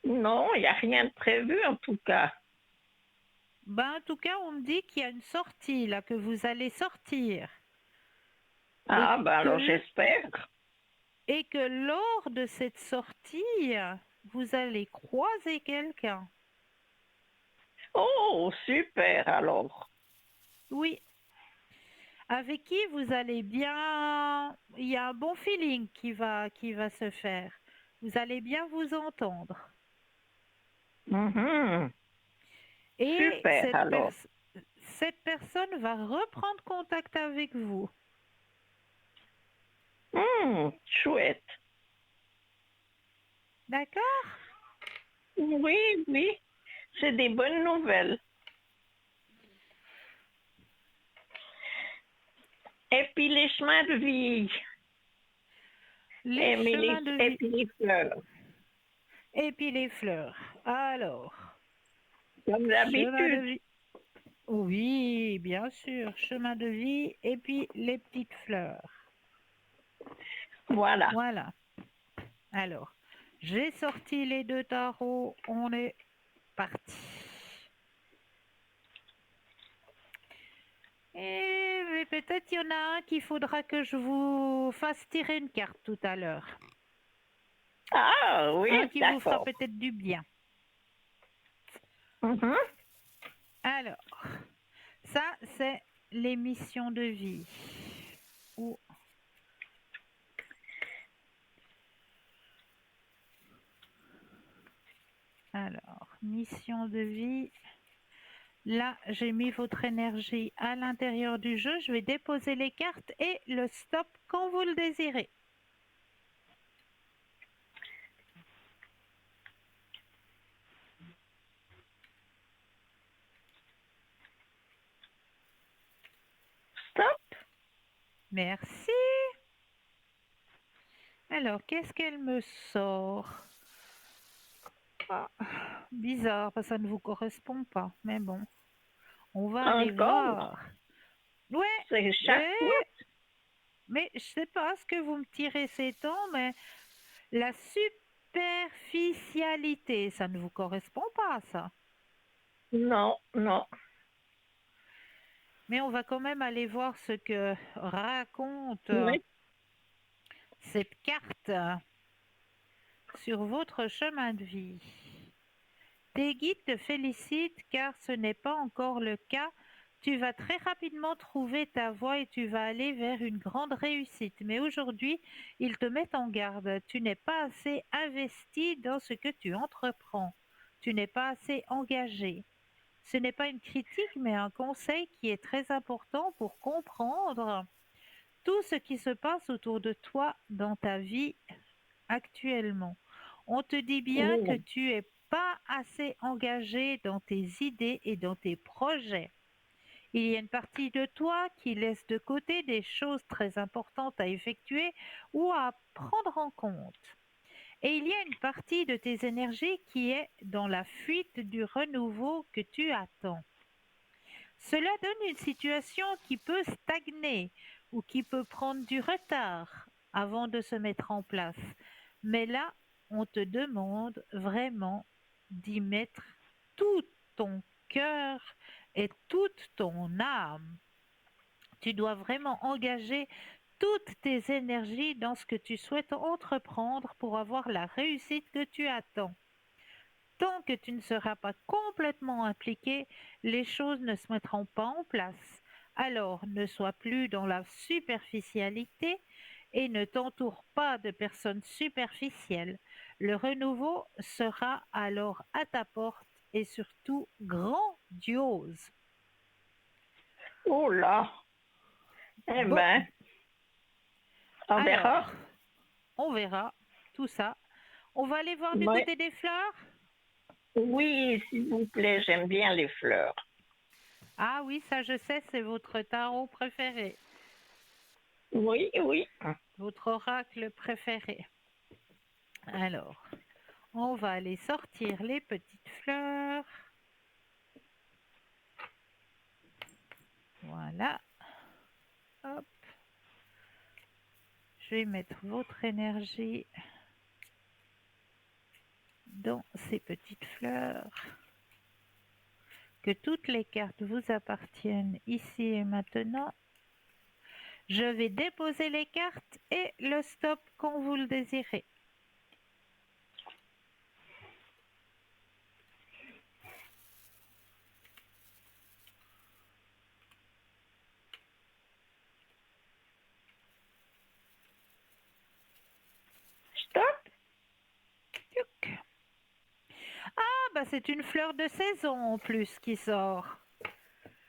Non, il n'y a rien de prévu en tout cas. Ben, en tout cas, on me dit qu'il y a une sortie là, que vous allez sortir. Et Ah, ben alors que, j'espère. et que lors de cette sortie, vous allez croiser quelqu'un. Oh, super alors. Oui, avec qui vous allez bien. Il y a un bon feeling qui va se faire. Vous allez bien vous entendre. Mhm. Et Super alors. cette personne va reprendre contact avec vous. Chouette. D'accord? Oui, oui, c'est des bonnes nouvelles. Et puis les chemins de vie, Les chemins de et vie. puis les fleurs. Et puis les fleurs. Alors, Comme Chemin de d'habitude. vie. Oui, bien sûr, chemin de vie et puis les petites fleurs. Voilà. Voilà. Alors, j'ai sorti les deux tarots, on est parti. Mais peut-être il y en a un qu'il faudra que je vous fasse tirer une carte tout à l'heure. Ah oui, Un qui vous fera d'accord. peut-être du bien. Mhm. Alors, ça c'est les missions de vie. Ou alors, mission de vie. Là, j'ai mis votre énergie à l'intérieur du jeu. Je vais déposer les cartes et le stop quand vous le désirez. Stop. Merci. Alors, qu'est-ce qu'elle me sort? Ah, bizarre, parce que ça ne vous correspond pas. Mais bon, on va aller Encore. voir. Ouais, C'est chaque fois. mais je sais pas ce que vous me tirez ces temps, mais la superficialité, ça ne vous correspond pas, ça. Non, non. Mais on va quand même aller voir ce que raconte Oui. cette carte sur votre chemin de vie. Tes guides te félicitent car ce n'est pas encore le cas. Tu vas très rapidement trouver ta voie et tu vas aller vers une grande réussite. Mais aujourd'hui, ils te mettent en garde. Tu n'es pas assez investi dans ce que tu entreprends. Tu n'es pas assez engagé. Ce n'est pas une critique, mais un conseil qui est très important pour comprendre tout ce qui se passe autour de toi dans ta vie actuellement. On te dit bien que Oui. tu es pas assez engagé dans tes idées et dans tes projets. Il y a une partie de toi qui laisse de côté des choses très importantes à effectuer ou à prendre en compte. Et il y a une partie de tes énergies qui est dans la fuite du renouveau que tu attends. Cela donne une situation qui peut stagner ou qui peut prendre du retard avant de se mettre en place. Mais là, on te demande vraiment d'y mettre tout ton cœur et toute ton âme. Tu dois vraiment engager toutes tes énergies dans ce que tu souhaites entreprendre pour avoir la réussite que tu attends. Tant que tu ne seras pas complètement impliqué, les choses ne se mettront pas en place. Alors ne sois plus dans la superficialité et ne t'entoure pas de personnes superficielles. Le renouveau sera alors à ta porte et surtout grandiose. Oh là. Eh Bon, ben, on verra. alors, on verra tout ça. On va aller voir du Oui, côté des fleurs. oui, s'il vous plaît, j'aime bien les fleurs. Ah oui, ça je sais, c'est votre tarot préféré. Oui, oui. Votre oracle préféré. Alors, on va aller sortir les petites fleurs. Voilà. Hop. Je vais mettre votre énergie dans ces petites fleurs. Que toutes les cartes vous appartiennent ici et maintenant. Je vais déposer les cartes et le stop quand vous le désirez. Stop. Ah, bah c'est une fleur de saison en plus qui sort.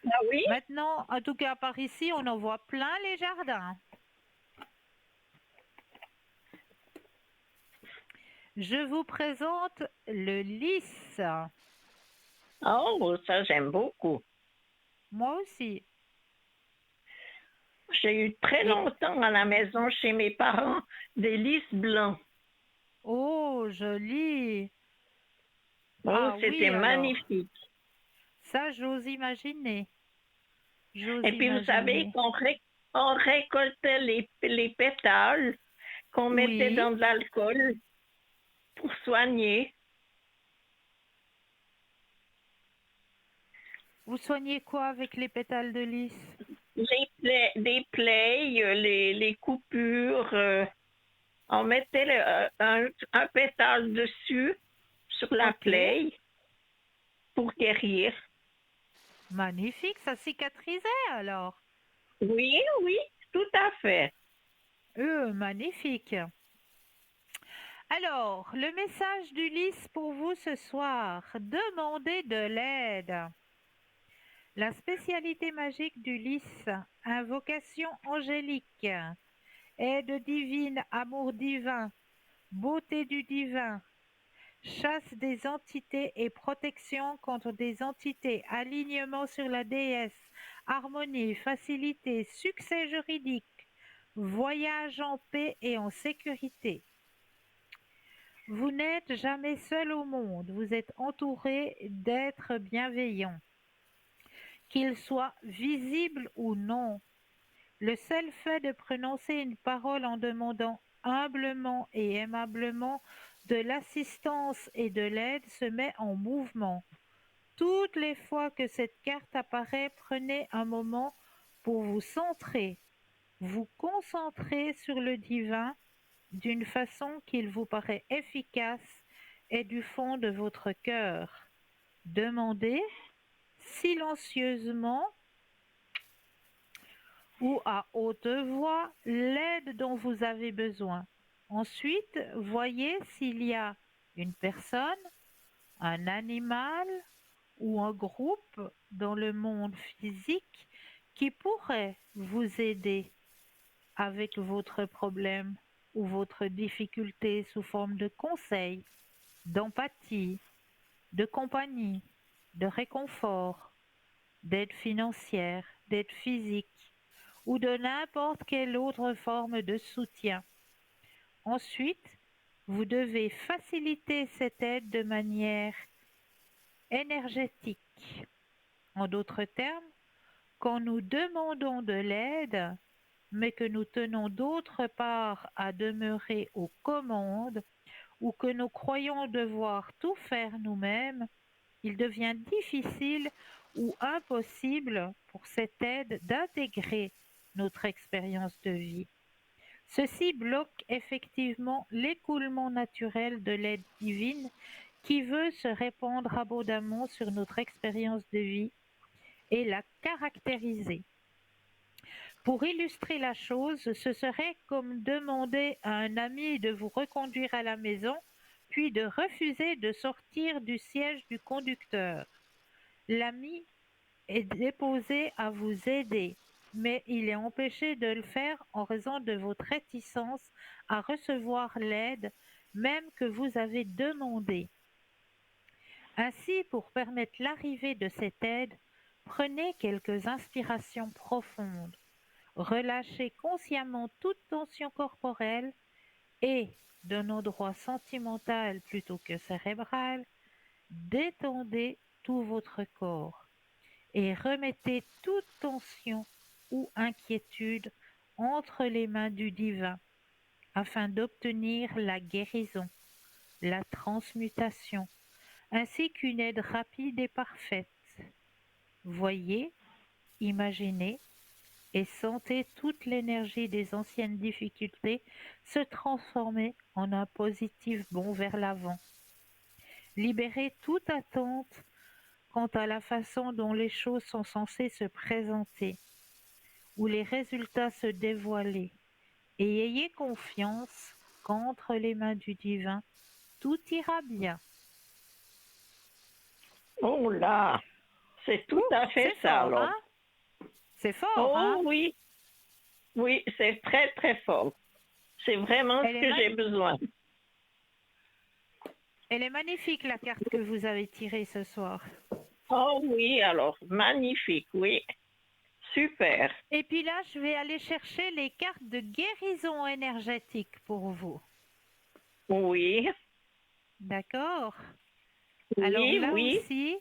Ah oui? Maintenant, en tout cas par ici, on en voit plein les jardins. Je vous présente le lys. Oh, ça j'aime beaucoup. Moi aussi. J'ai eu très Et longtemps à la maison chez mes parents des lys blancs. oh, joli. Oh, Ah c'était oui, alors. magnifique. Ça, j'ose imaginer. J'ose Et puis, vous savez imaginer. on récoltait les pétales qu'on mettait Oui. dans de l'alcool pour soigner. Vous soignez quoi avec les pétales de lys? Des plaies, les coupures. On mettait un pétale dessus sur la Ok. plaie pour guérir. Magnifique, ça cicatrisait alors. Oui, oui, tout à fait. Magnifique. Alors, le message du lys pour vous ce soir, demandez de l'aide. La spécialité magique du lys, invocation angélique, aide divine, amour divin, beauté du divin, chasse des entités et protection contre des entités, alignement sur la déesse, harmonie, facilité, succès juridique, voyage en paix et en sécurité. Vous n'êtes jamais seul au monde, vous êtes entouré d'êtres bienveillants, qu'ils soient visibles ou non. Le seul fait de prononcer une parole en demandant humblement et aimablement de l'assistance et de l'aide se met en mouvement. Toutes les fois que cette carte apparaît, prenez un moment pour vous centrer, vous concentrer sur le divin d'une façon qu'il vous paraît efficace et du fond de votre cœur. Demandez silencieusement ou à haute voix l'aide dont vous avez besoin. Ensuite, voyez s'il y a une personne, un animal ou un groupe dans le monde physique qui pourrait vous aider avec votre problème ou votre difficulté sous forme de conseils, d'empathie, de compagnie, de réconfort, d'aide financière, d'aide physique ou de n'importe quelle autre forme de soutien. Ensuite, vous devez faciliter cette aide de manière énergétique. En d'autres termes, quand nous demandons de l'aide, mais que nous tenons d'autre part à demeurer aux commandes ou que nous croyons devoir tout faire nous-mêmes, il devient difficile ou impossible pour cette aide d'intégrer notre expérience de vie. Ceci bloque effectivement l'écoulement naturel de l'aide divine qui veut se répandre abondamment sur notre expérience de vie et la caractériser. Pour illustrer la chose, ce serait comme demander à un ami de vous reconduire à la maison, puis de refuser de sortir du siège du conducteur. L'ami est déposé à vous aider, mais il est empêché de le faire en raison de votre réticence à recevoir l'aide, même que vous avez demandée. Ainsi, pour permettre l'arrivée de cette aide, prenez quelques inspirations profondes. Relâchez consciemment toute tension corporelle et, d'un endroit sentimental plutôt que cérébral, détendez tout votre corps et remettez toute tension ou inquiétude entre les mains du divin afin d'obtenir la guérison, la transmutation, ainsi qu'une aide rapide et parfaite. Voyez, imaginez et sentez toute l'énergie des anciennes difficultés se transformer en un positif bond vers l'avant. Libérez toute attente quant à la façon dont les choses sont censées se présenter ou les résultats se dévoiler, et ayez confiance qu'entre les mains du divin, tout ira bien. Oh là, c'est tout à fait C'est ça, fort, alors. hein? C'est fort, Oh hein? oui, oui, c'est très, très fort. C'est vraiment Elle ce est, que j'ai besoin. elle est magnifique, la carte que vous avez tirée ce soir. Oh oui, alors, magnifique, oui. Super. Et puis là, je vais aller chercher les cartes de guérison énergétique pour vous. Oui, D'accord? Alors oui, là oui. aussi,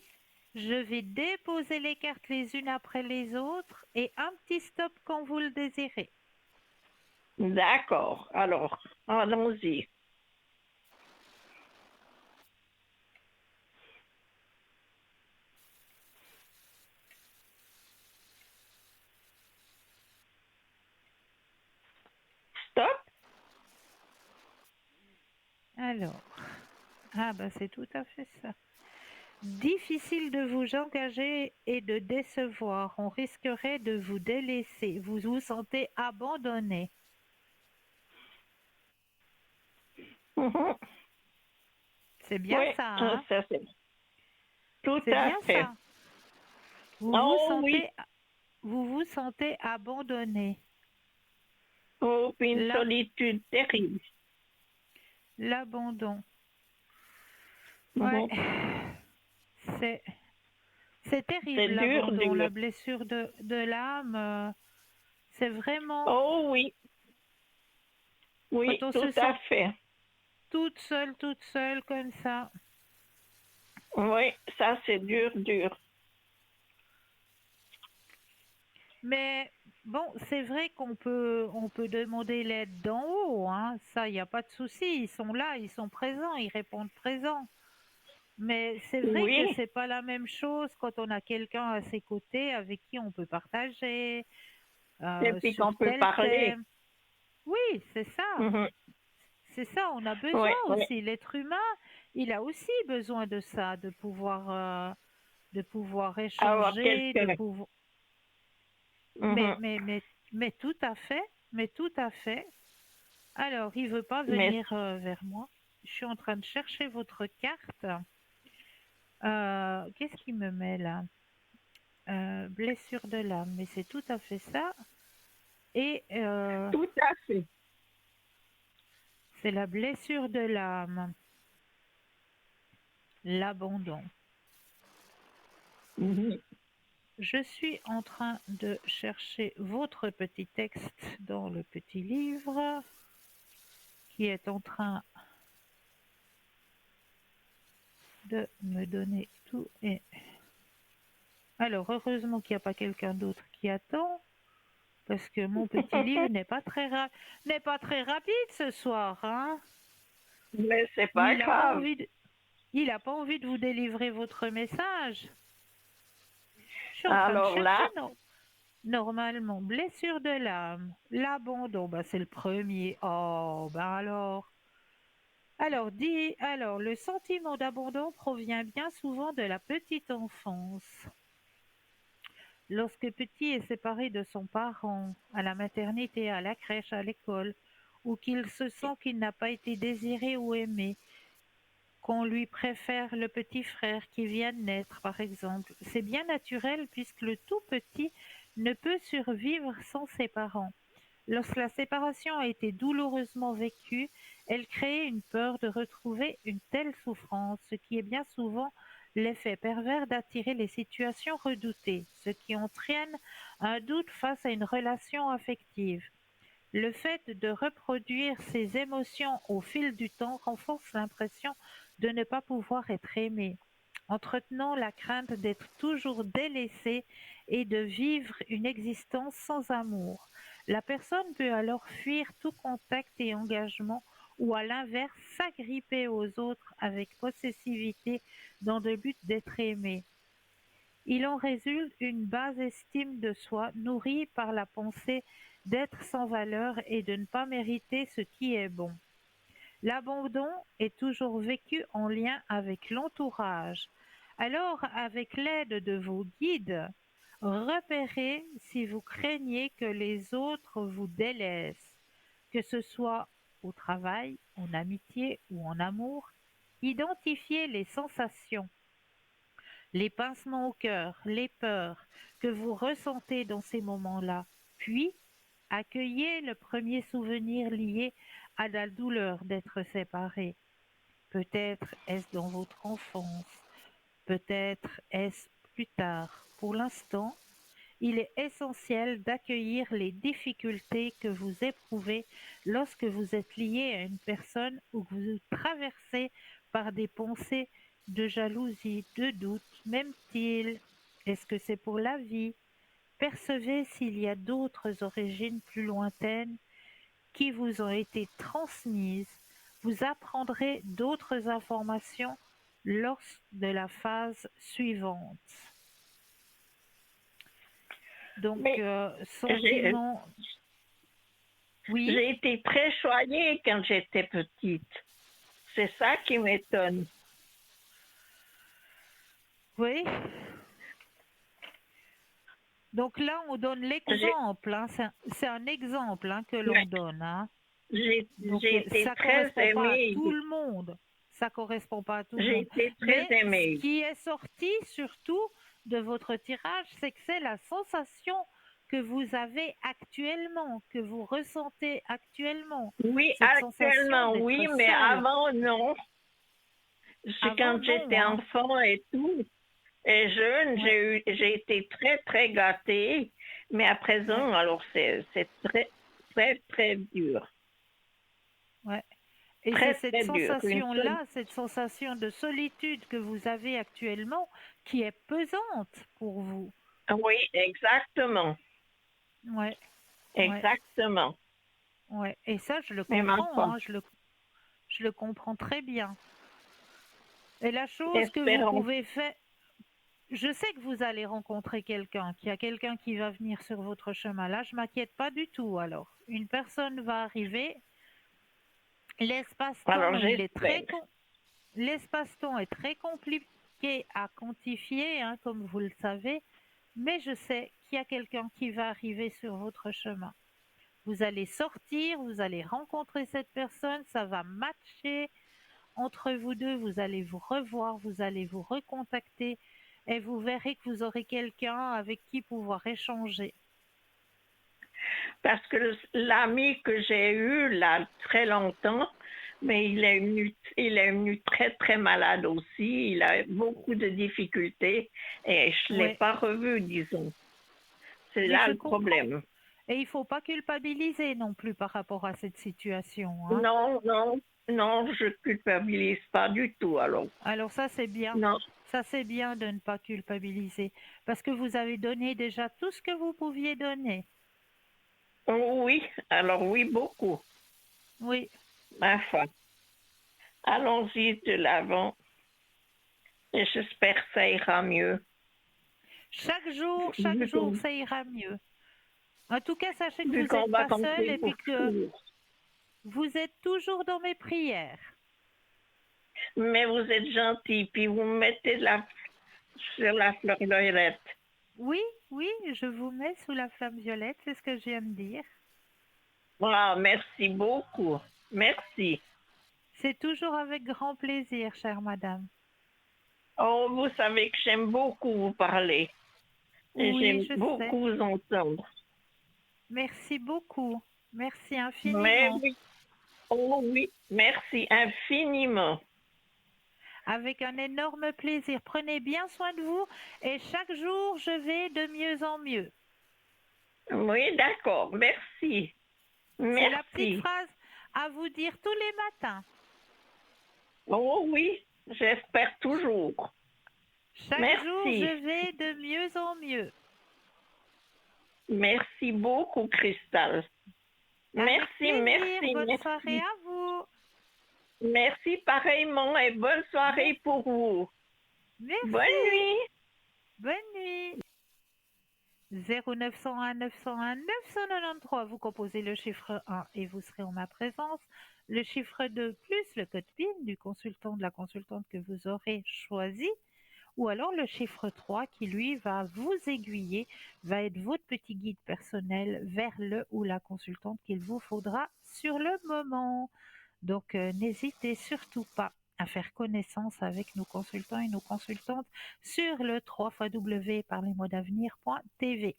Je vais déposer les cartes les unes après les autres et un petit stop quand vous le désirez. D'accord. Alors, allons-y. Stop. Alors, ah bah c'est tout à fait ça. Difficile de vous engager et de décevoir. On risquerait de vous délaisser. Vous vous sentez abandonné. Mhm. C'est bien Oui, ça, hein? ça c'est tout C'est à bien fait. ça. Vous vous Oh oui, sentez, vous vous sentez abandonné. oh, une Là, solitude terrible. l'abandon. Ouais, Mhm. c'est c'est C'est terrible dur, l'abandon, dur. la blessure de l'âme. C'est vraiment Oh oui, quand oui, on se tout à sent fait. toute seule comme ça. Oui, ça c'est dur, dur. Mais bon, c'est vrai qu'on peut demander l'aide d'en haut, hein. Ça, il n'y a pas de souci. Ils sont là, ils sont présents, ils répondent présents. Mais c'est vrai que Oui, c'est pas la même chose quand on a quelqu'un à ses côtés avec qui on peut partager et puis sur qu'on peut tel parler. thème. Oui, c'est ça. Mhm. C'est ça, on a besoin Oui, oui, aussi. L'être humain, il a aussi besoin de ça, de pouvoir avoir échanger, de quelqu'un. pouvoir. Mais, Mhm. mais, mais, mais tout à fait, mais tout à fait. Alors, il veut pas Mais venir vers moi. Je suis en train de chercher votre carte. Qu'est-ce qu'il me met là? Blessure de l'âme, mais c'est tout à fait ça. Et tout à fait. c'est la blessure de l'âme, l'abandon. Mhm. Je suis en train de chercher votre petit texte dans le petit livre qui est en train de me donner tout. Et alors, heureusement qu'il n'y a pas quelqu'un d'autre qui attend, parce que mon petit livre n'est pas très rapide ce soir, hein. Mais c'est pas Il n'a pas grave. envie de, il a pas envie de vous délivrer votre message. Je suis en train de Alors chercher, là, non. Normalement, blessure de l'âme, l'abandon, bah c'est le premier. Oh, bah alors. Alors, le sentiment d'abandon provient bien souvent de la petite enfance. Lorsque petit est séparé de son parent, à la maternité, à la crèche, à l'école, ou qu'il se sent qu'il n'a pas été désiré ou aimé, qu'on lui préfère le petit frère qui vient de naître, par exemple. C'est bien naturel puisque le tout petit ne peut survivre sans ses parents. Lorsque la séparation a été douloureusement vécue, elle crée une peur de retrouver une telle souffrance, ce qui est bien souvent l'effet pervers d'attirer les situations redoutées, ce qui entraîne un doute face à une relation affective. Le fait de reproduire ces émotions au fil du temps renforce l'impression de ne pas pouvoir être aimé, entretenant la crainte d'être toujours délaissé et de vivre une existence sans amour. La personne peut alors fuir tout contact et engagement ou à l'inverse s'agripper aux autres avec possessivité dans le but d'être aimé. Il en résulte une basse estime de soi nourrie par la pensée d'être sans valeur et de ne pas mériter ce qui est bon. L'abandon est toujours vécu en lien avec l'entourage. Alors, avec l'aide de vos guides, repérez si vous craignez que les autres vous délaissent, que ce soit au travail, en amitié ou en amour. Identifiez les sensations, les pincements au cœur, les peurs que vous ressentez dans ces moments-là. Puis, accueillez le premier souvenir lié à la douleur d'être séparé. Peut-être est-ce dans votre enfance, peut-être est-ce plus tard. Pour l'instant, il est essentiel d'accueillir les difficultés que vous éprouvez lorsque vous êtes lié à une personne ou que vous traversez par des pensées de jalousie, de doute, m'aime-t-il? Est-ce que c'est pour la vie? Percevez s'il y a d'autres origines plus lointaines qui vous ont été transmises. Vous apprendrez d'autres informations lors de la phase suivante. Donc, Mais sentiment... Oui, j'ai été très choyée quand j'étais petite. C'est ça qui m'étonne. oui. Donc là, on donne l'exemple. Hein. C'est un exemple hein, que l'on Ouais. donne. Hein. J'ai Donc, été ça très correspond pas à aimée. tout le monde. Ça correspond pas à tout le J'ai monde. été très Mais ce aimée. qui est sorti surtout de votre tirage, c'est que c'est la sensation que vous avez actuellement, que vous ressentez actuellement. Oui, Cette sensation actuellement, oui, d'être mais seul. avant, non. Avant, Quand j'étais non. Hein. enfant et tout, et jeune, Ouais, j'ai été très, très gâtée. Mais à ouais, présent, alors c'est très, très, très dur. ouais. Et c'est Très, cette très dur. sensation-là, cette sensation de solitude que vous avez actuellement qui est pesante pour vous. Oui, exactement. Ouais, ouais, Exactement. ouais. Et ça, je le Mais ma comprends, foi, hein, je le comprends très bien. Et la chose que vous espérons. pouvez faire, je sais que vous allez rencontrer quelqu'un, qu'il y a quelqu'un qui va venir sur votre chemin. Là, je m'inquiète pas du tout. Alors, une personne va arriver. Alors L'espace-temps, j'espère. l'espace-temps est très compliqué à quantifier, hein, comme vous le savez. Mais je sais qu'il y a quelqu'un qui va arriver sur votre chemin. Vous allez sortir, vous allez rencontrer cette personne, ça va matcher entre vous deux, vous allez vous revoir, vous allez vous recontacter et vous verrez que vous aurez quelqu'un avec qui pouvoir échanger. Parce que l'ami que j'ai eu là très longtemps, mais il est venu très très malade aussi. Il a beaucoup de difficultés et je ne l'ai Ouais, pas revu, disons. C'est mais là je le comprends. problème. Et il ne faut pas culpabiliser non plus par rapport à cette situation. Hein. Non, non, non, je culpabilise pas du tout alors. Alors ça, c'est bien. Non, Ça, c'est bien de ne pas culpabiliser parce que vous avez donné déjà tout ce que vous pouviez donner. oh, oui, alors oui, beaucoup. Oui, Ma foi. Allons-y de l'avant et j'espère que ça ira mieux. chaque Vu jour, qu'on ça ira mieux. En tout cas, sachez que vu vous qu'on n'êtes va pas seul compter et pour puis que toujours. vous êtes toujours dans mes prières. Mais vous êtes gentil, puis vous me mettez sur la fleur violette. Oui, oui, je vous mets sous la flamme violette, c'est ce que je viens de dire. Ah, merci beaucoup. Merci. C'est toujours avec grand plaisir, chère madame. Oh, vous savez que j'aime beaucoup vous parler. Et Oui, j'aime je sais. beaucoup vous entendre. Merci beaucoup. Merci Mais infiniment. oui, oh oui, merci infiniment. Avec un énorme plaisir. Prenez bien soin de vous et chaque jour, je vais de mieux en mieux. Oui, d'accord, merci. C'est la petite Merci. phrase à vous dire tous les matins. Oh oui, j'espère toujours. Chaque jour, Merci. je vais de mieux en mieux. Merci beaucoup, Cristal. Avec Merci, plaisir. merci, Bonne soirée merci. à vous. Merci pareillement et bonne soirée pour vous. Bonne Merci. nuit. Bonne nuit. 0901 901 993, vous composez le chiffre 1 et vous serez en ma présence. Le chiffre 2 plus le code PIN du consultant, de la consultante que vous aurez choisi. Ou alors le chiffre 3 qui lui va vous aiguiller, va être votre petit guide personnel vers le ou la consultante qu'il vous faudra sur le moment. Donc, n'hésitez surtout pas à faire connaissance avec nos consultants et nos consultantes sur le www.parlesmodavenir.tv.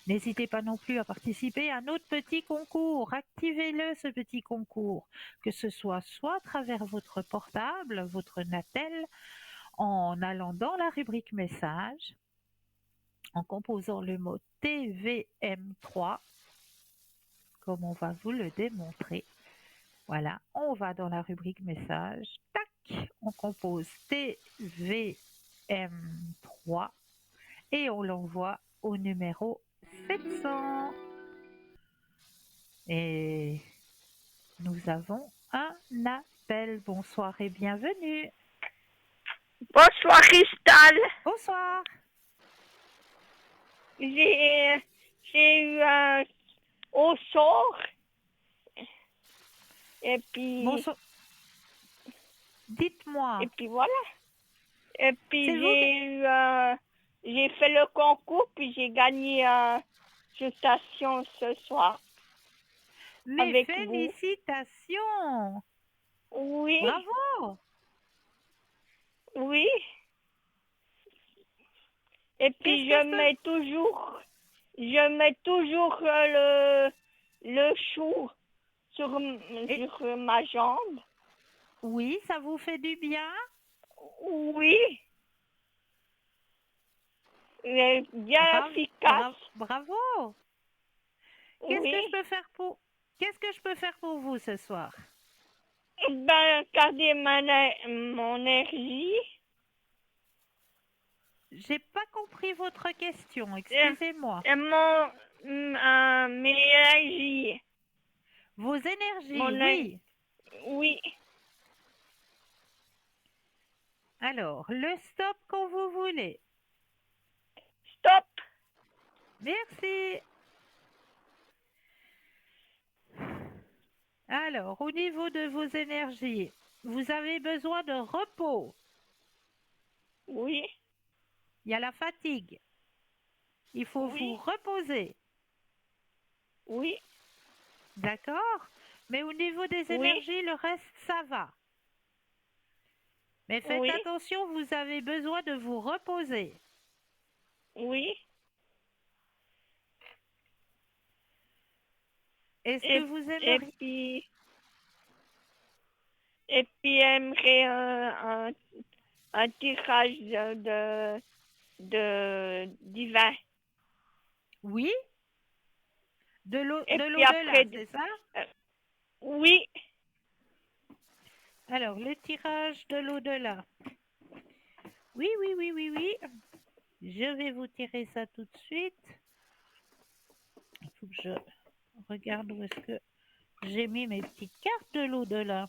N'hésitez pas non plus à participer à notre petit concours. Activez-le, ce petit concours, que ce soit à travers votre portable, votre Natel, en allant dans la rubrique message, en composant le mot TVM3, comme on va vous le démontrer. Voilà, on va dans la rubrique message, tac, on compose TVM3 et on l'envoie au numéro 700. Et nous avons un appel. Bonsoir et bienvenue. Bonsoir Cristal. Bonsoir. J'ai eu un au sort. Et puis, Bonsoir. Dites-moi. et puis voilà. Et puis C'est vous j'ai fait le concours, puis j'ai gagné une station ce soir. Mes avec félicitations. Oui, Bravo. oui. Et puis Qu'est-ce que je mets toujours le chou sur ma jambe. Oui, ça vous fait du bien? Oui. Bien efficace. Bravo. Qu'est-ce Oui. que je peux faire pour vous ce soir? Garder mon énergie. J'ai pas compris votre question, excusez-moi. Mes énergies. Vos énergies, oui. Oui. Alors, le stop quand vous voulez. Stop. Merci. Alors, au niveau de vos énergies, vous avez besoin de repos. Oui. Il y a la fatigue. Il faut vous reposer. Oui. D'accord? Mais au niveau des énergies, le reste, ça va. Mais faites attention, vous avez besoin de vous reposer. Oui. Est-ce que vous aimeriez... Et puis j'aimerais un tirage de divin. Oui? De l'au-delà, c'est ça? Oui. Alors, le tirage de l'au-delà. Oui. Je vais vous tirer ça tout de suite. Il faut que je regarde où est-ce que j'ai mis mes petites cartes de l'au-delà.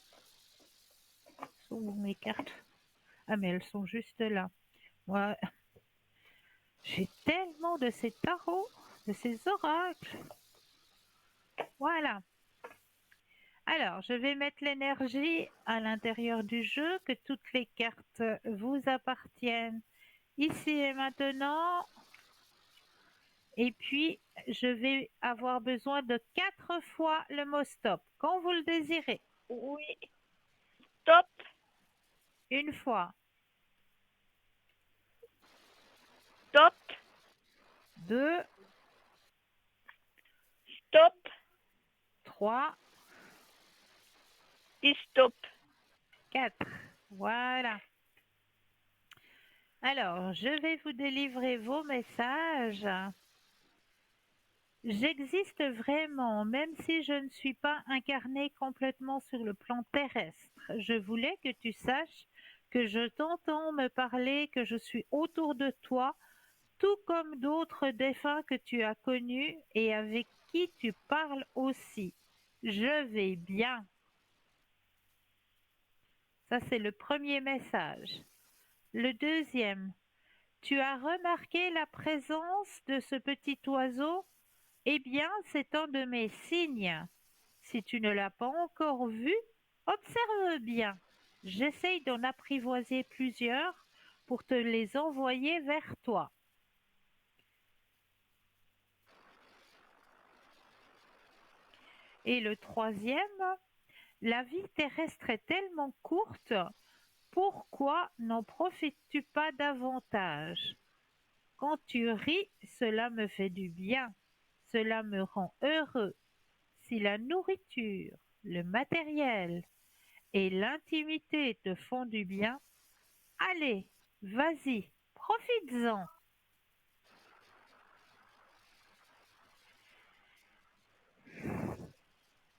Sont où mes cartes? Ah, mais elles sont juste là. Moi, j'ai tellement de ces tarots, de ces oracles. Voilà. Alors, je vais mettre l'énergie à l'intérieur du jeu, que toutes les cartes vous appartiennent ici et maintenant. Et puis, je vais avoir besoin de 4 fois le mot stop, quand vous le désirez. Oui. Stop. Une fois. Stop. 2. Stop. 3. Et stop. 4. Voilà. Alors, je vais vous délivrer vos messages. J'existe vraiment, même si je ne suis pas incarnée complètement sur le plan terrestre. Je voulais que tu saches que je t'entends me parler, que je suis autour de toi, tout comme d'autres défunts que tu as connus et avec qui tu parles aussi. Je vais bien. Ça, c'est le premier message. Le deuxième, tu as remarqué la présence de ce petit oiseau? Eh bien, c'est un de mes signes. Si tu ne l'as pas encore vu, observe bien. J'essaye d'en apprivoiser plusieurs pour te les envoyer vers toi. Et le troisième, la vie terrestre est tellement courte, pourquoi n'en profites-tu pas davantage? Quand tu ris, cela me fait du bien, cela me rend heureux. Si la nourriture, le matériel et l'intimité te font du bien, allez, vas-y, profites-en.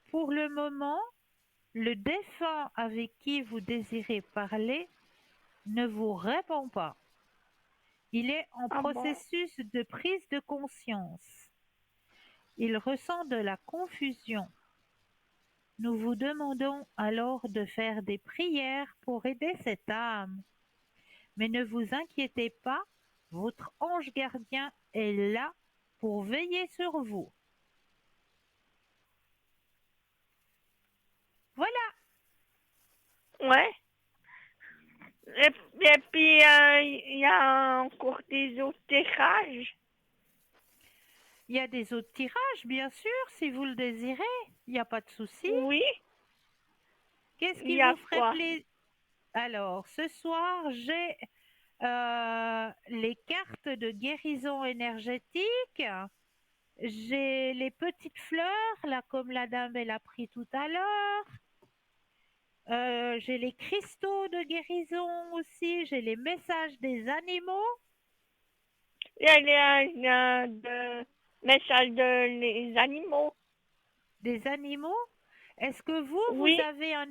Pour le moment, Le défunt avec qui vous désirez parler ne vous répond pas. Il est en Ah bon? processus de prise de conscience. Il ressent de la confusion. Nous vous demandons alors de faire des prières pour aider cette âme. Mais ne vous inquiétez pas, votre ange gardien est là pour veiller sur vous. Voilà, Ouais. Et puis, il y a encore des autres tirages. il y a des autres tirages, bien sûr, si vous le désirez. Il n'y a pas de souci. Oui. Qu'est-ce Il qui y a vous ferait quoi? plaisir? Alors, ce soir, j'ai les cartes de guérison énergétique. J'ai les petites fleurs, là, comme la dame elle a pris tout à l'heure. J'ai les cristaux de guérison aussi. J'ai les messages des animaux. Il y a de messages de les animaux. Des animaux. Est-ce que vous Oui. avez un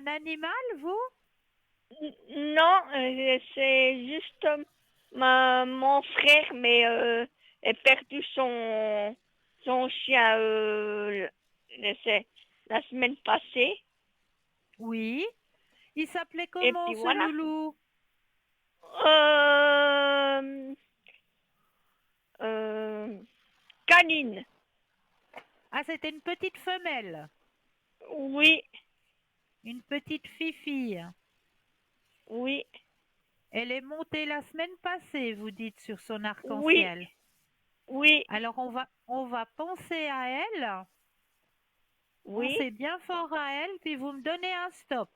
animal, vous? Non, c'est juste mon frère, mais a perdu son chien la semaine passée. Oui. Il s'appelait Et comment, puis ce voilà. loulou? Euh, euh, Canine. Ah, c'était une petite femelle. Oui, Une petite fifille. oui, Elle est montée la semaine passée, vous dites, sur son oui, arc-en-ciel. oui, Alors on va penser à elle, oui. pensez bien fort à elle, puis vous me donnez un stop.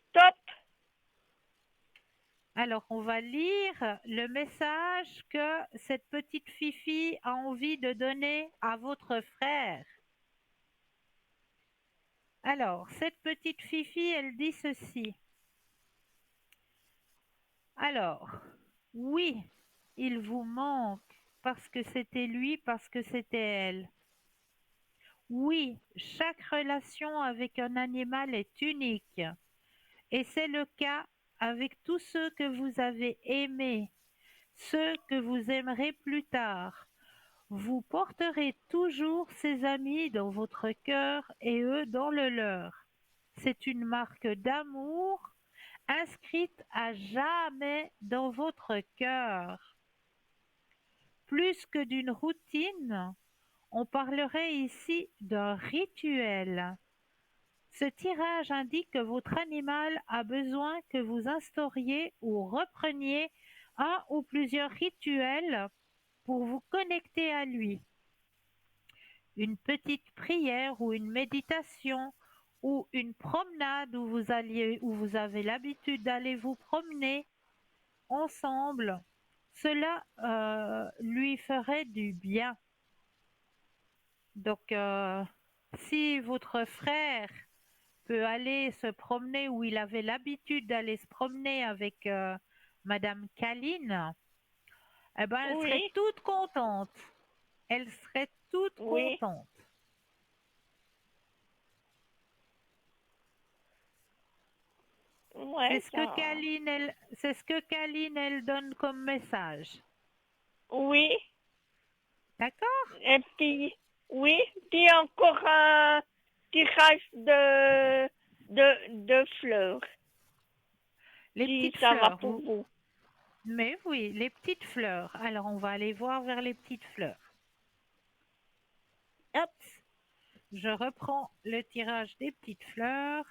Stop. Alors on va lire le message que cette petite fifi a envie de donner à votre frère. Alors, cette petite fifi, elle dit ceci. Alors, oui, il vous manque parce que c'était lui, parce que c'était elle. Oui, chaque relation avec un animal est unique. Et c'est le cas avec tous ceux que vous avez aimés, ceux que vous aimerez plus tard. Vous porterez toujours ces amis dans votre cœur et eux dans le leur. C'est une marque d'amour inscrite à jamais dans votre cœur. Plus que d'une routine, on parlerait ici d'un rituel. Ce tirage indique que votre animal a besoin que vous instauriez ou repreniez un ou plusieurs rituels pour vous connecter à lui. Une petite prière ou une méditation ou une promenade où vous avez l'habitude d'aller vous promener ensemble, cela lui ferait du bien. Donc, si votre frère peut aller se promener où il avait l'habitude d'aller se promener avec Madame Caline, eh ben, elle serait Oui, toute contente. Elle serait toute oui. contente. Ouais, ça. C'est ce que Caline, elle donne comme message. Oui. D'accord? Et puis, oui. Puis encore un tirage de fleurs. Les Si petites ça va fleurs. pour vous. Mais oui, les petites fleurs. Alors, on va aller voir vers les petites fleurs. Hop! Je reprends le tirage des petites fleurs.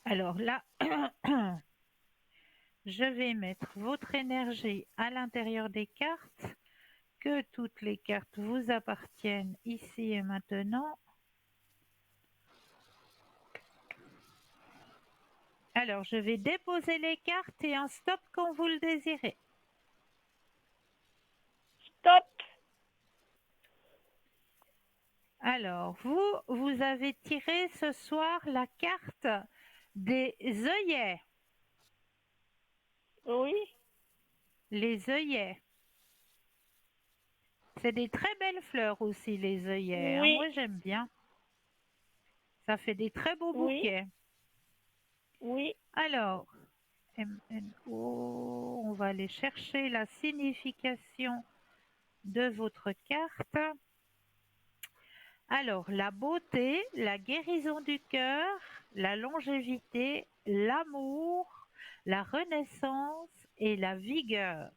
Alors là, je vais mettre votre énergie à l'intérieur des cartes, que toutes les cartes vous appartiennent ici et maintenant. Alors, je vais déposer les cartes et un stop quand vous le désirez. Stop. Alors, vous avez tiré ce soir la carte des œillets. Oui. Les œillets. C'est des très belles fleurs aussi, les œillets, hein. Oui, Moi, j'aime bien. Ça fait des très beaux oui, bouquets. oui, Alors, MNO, on va aller chercher la signification de votre carte. Alors, la beauté, la guérison du cœur, la longévité, l'amour, la renaissance et la vigueur.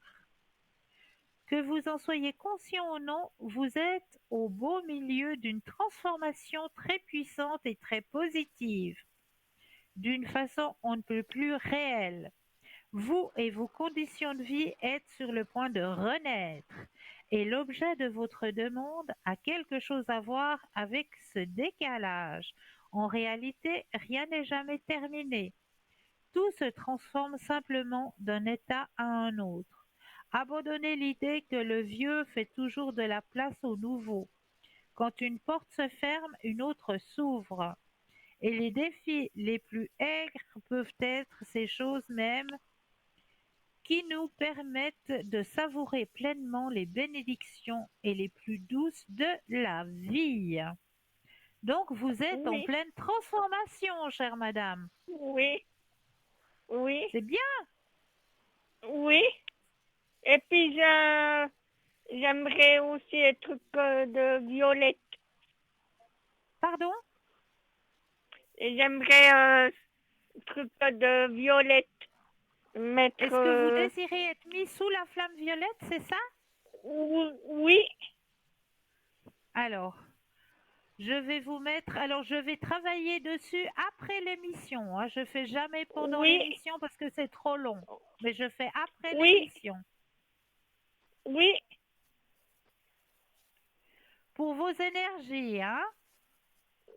Que vous en soyez conscient ou non, vous êtes au beau milieu d'une transformation très puissante et très positive, d'une façon on ne peut plus réelle. Vous et vos conditions de vie êtes sur le point de renaître et l'objet de votre demande a quelque chose à voir avec ce décalage. En réalité, rien n'est jamais terminé. Tout se transforme simplement d'un état à un autre. Abandonnez l'idée que le vieux fait toujours de la place au nouveau. Quand une porte se ferme, une autre s'ouvre. Et les défis les plus aigres peuvent être ces choses mêmes qui nous permettent de savourer pleinement les bénédictions et les plus douces de la vie. Donc vous êtes en oui, pleine transformation, chère madame. oui, oui, C'est bien, oui. Et puis, j'aimerais aussi un truc de violette. pardon? Et j'aimerais un truc de violette. Mettre. Est-ce que vous désirez être mis sous la flamme violette, c'est ça? Oui, Alors, je vais vous mettre. Alors, je vais travailler dessus après l'émission, hein. Je fais jamais pendant oui, l'émission parce que c'est trop long. Mais je fais après oui, l'émission. oui, Pour vos énergies, hein?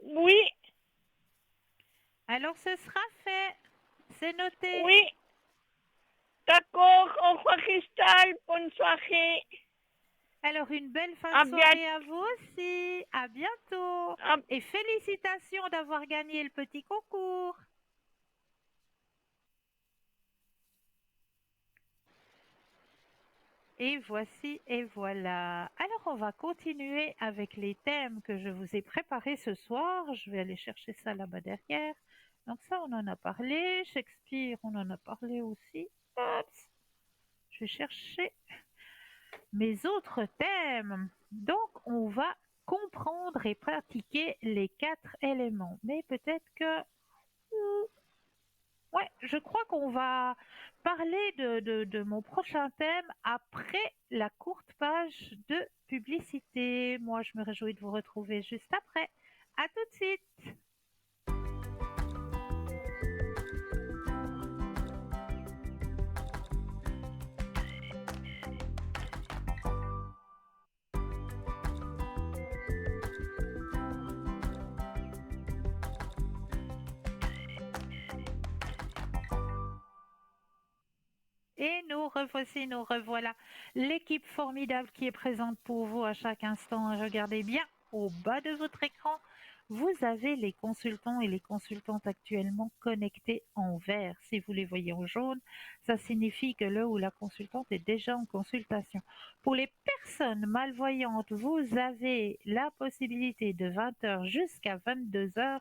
oui, Alors, ce sera fait. C'est noté. oui. D'accord, au revoir Cristal, bonne soirée. Alors, une belle fin À de bien, soirée à vous aussi. À bientôt. à- Et félicitations d'avoir gagné le petit concours. Et voici et voilà. Alors, on va continuer avec les thèmes que je vous ai préparés ce soir. Je vais aller chercher ça là-bas derrière. Donc ça, on en a parlé. Shakespeare, on en a parlé aussi. Hop, je vais chercher mes autres thèmes. Donc, on va comprendre et pratiquer les 4 éléments. Mais peut-être que... Ouais, je crois qu'on va parler de mon prochain thème après la courte page de publicité. Moi, je me réjouis de vous retrouver juste après. À tout de suite. Et nous revoici, nous revoilà. L'équipe formidable qui est présente pour vous à chaque instant. Regardez bien au bas de votre écran. Vous avez les consultants et les consultantes actuellement connectés en vert. Si vous les voyez en jaune, ça signifie que le ou la consultante est déjà en consultation. Pour les personnes malvoyantes, vous avez la possibilité de 20h jusqu'à 22h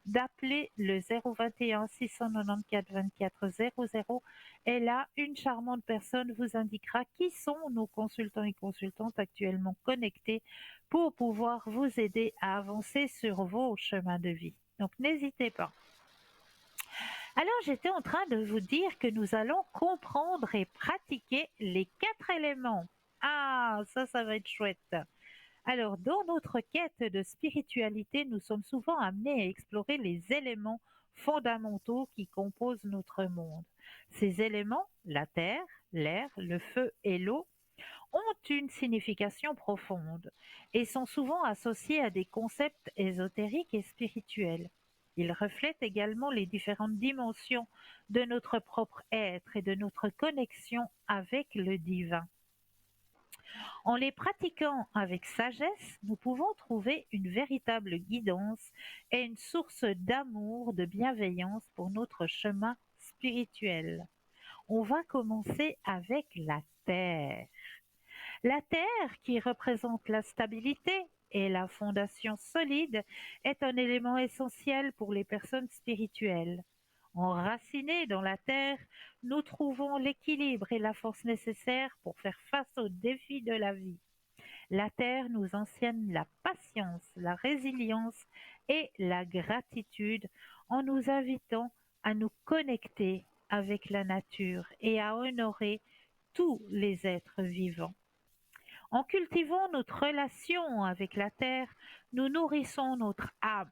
d'appeler le 021 694 24 00 et là, une charmante personne vous indiquera qui sont nos consultants et consultantes actuellement connectés pour pouvoir vous aider à avancer sur vos chemins de vie. Donc, n'hésitez pas. Alors, j'étais en train de vous dire que nous allons comprendre et pratiquer les 4 éléments. Ah, ça va être chouette. Alors, dans notre quête de spiritualité, nous sommes souvent amenés à explorer les éléments fondamentaux qui composent notre monde. Ces éléments, la terre, l'air, le feu et l'eau, ont une signification profonde et sont souvent associés à des concepts ésotériques et spirituels. Ils reflètent également les différentes dimensions de notre propre être et de notre connexion avec le divin. En les pratiquant avec sagesse, nous pouvons trouver une véritable guidance et une source d'amour, de bienveillance pour notre chemin spirituel. On va commencer avec la terre. La terre, qui représente la stabilité et la fondation solide, est un élément essentiel pour les personnes spirituelles. Enracinés dans la terre, nous trouvons l'équilibre et la force nécessaires pour faire face aux défis de la vie. La terre nous enseigne la patience, la résilience et la gratitude en nous invitant à nous connecter avec la nature et à honorer tous les êtres vivants. En cultivant notre relation avec la terre, nous nourrissons notre âme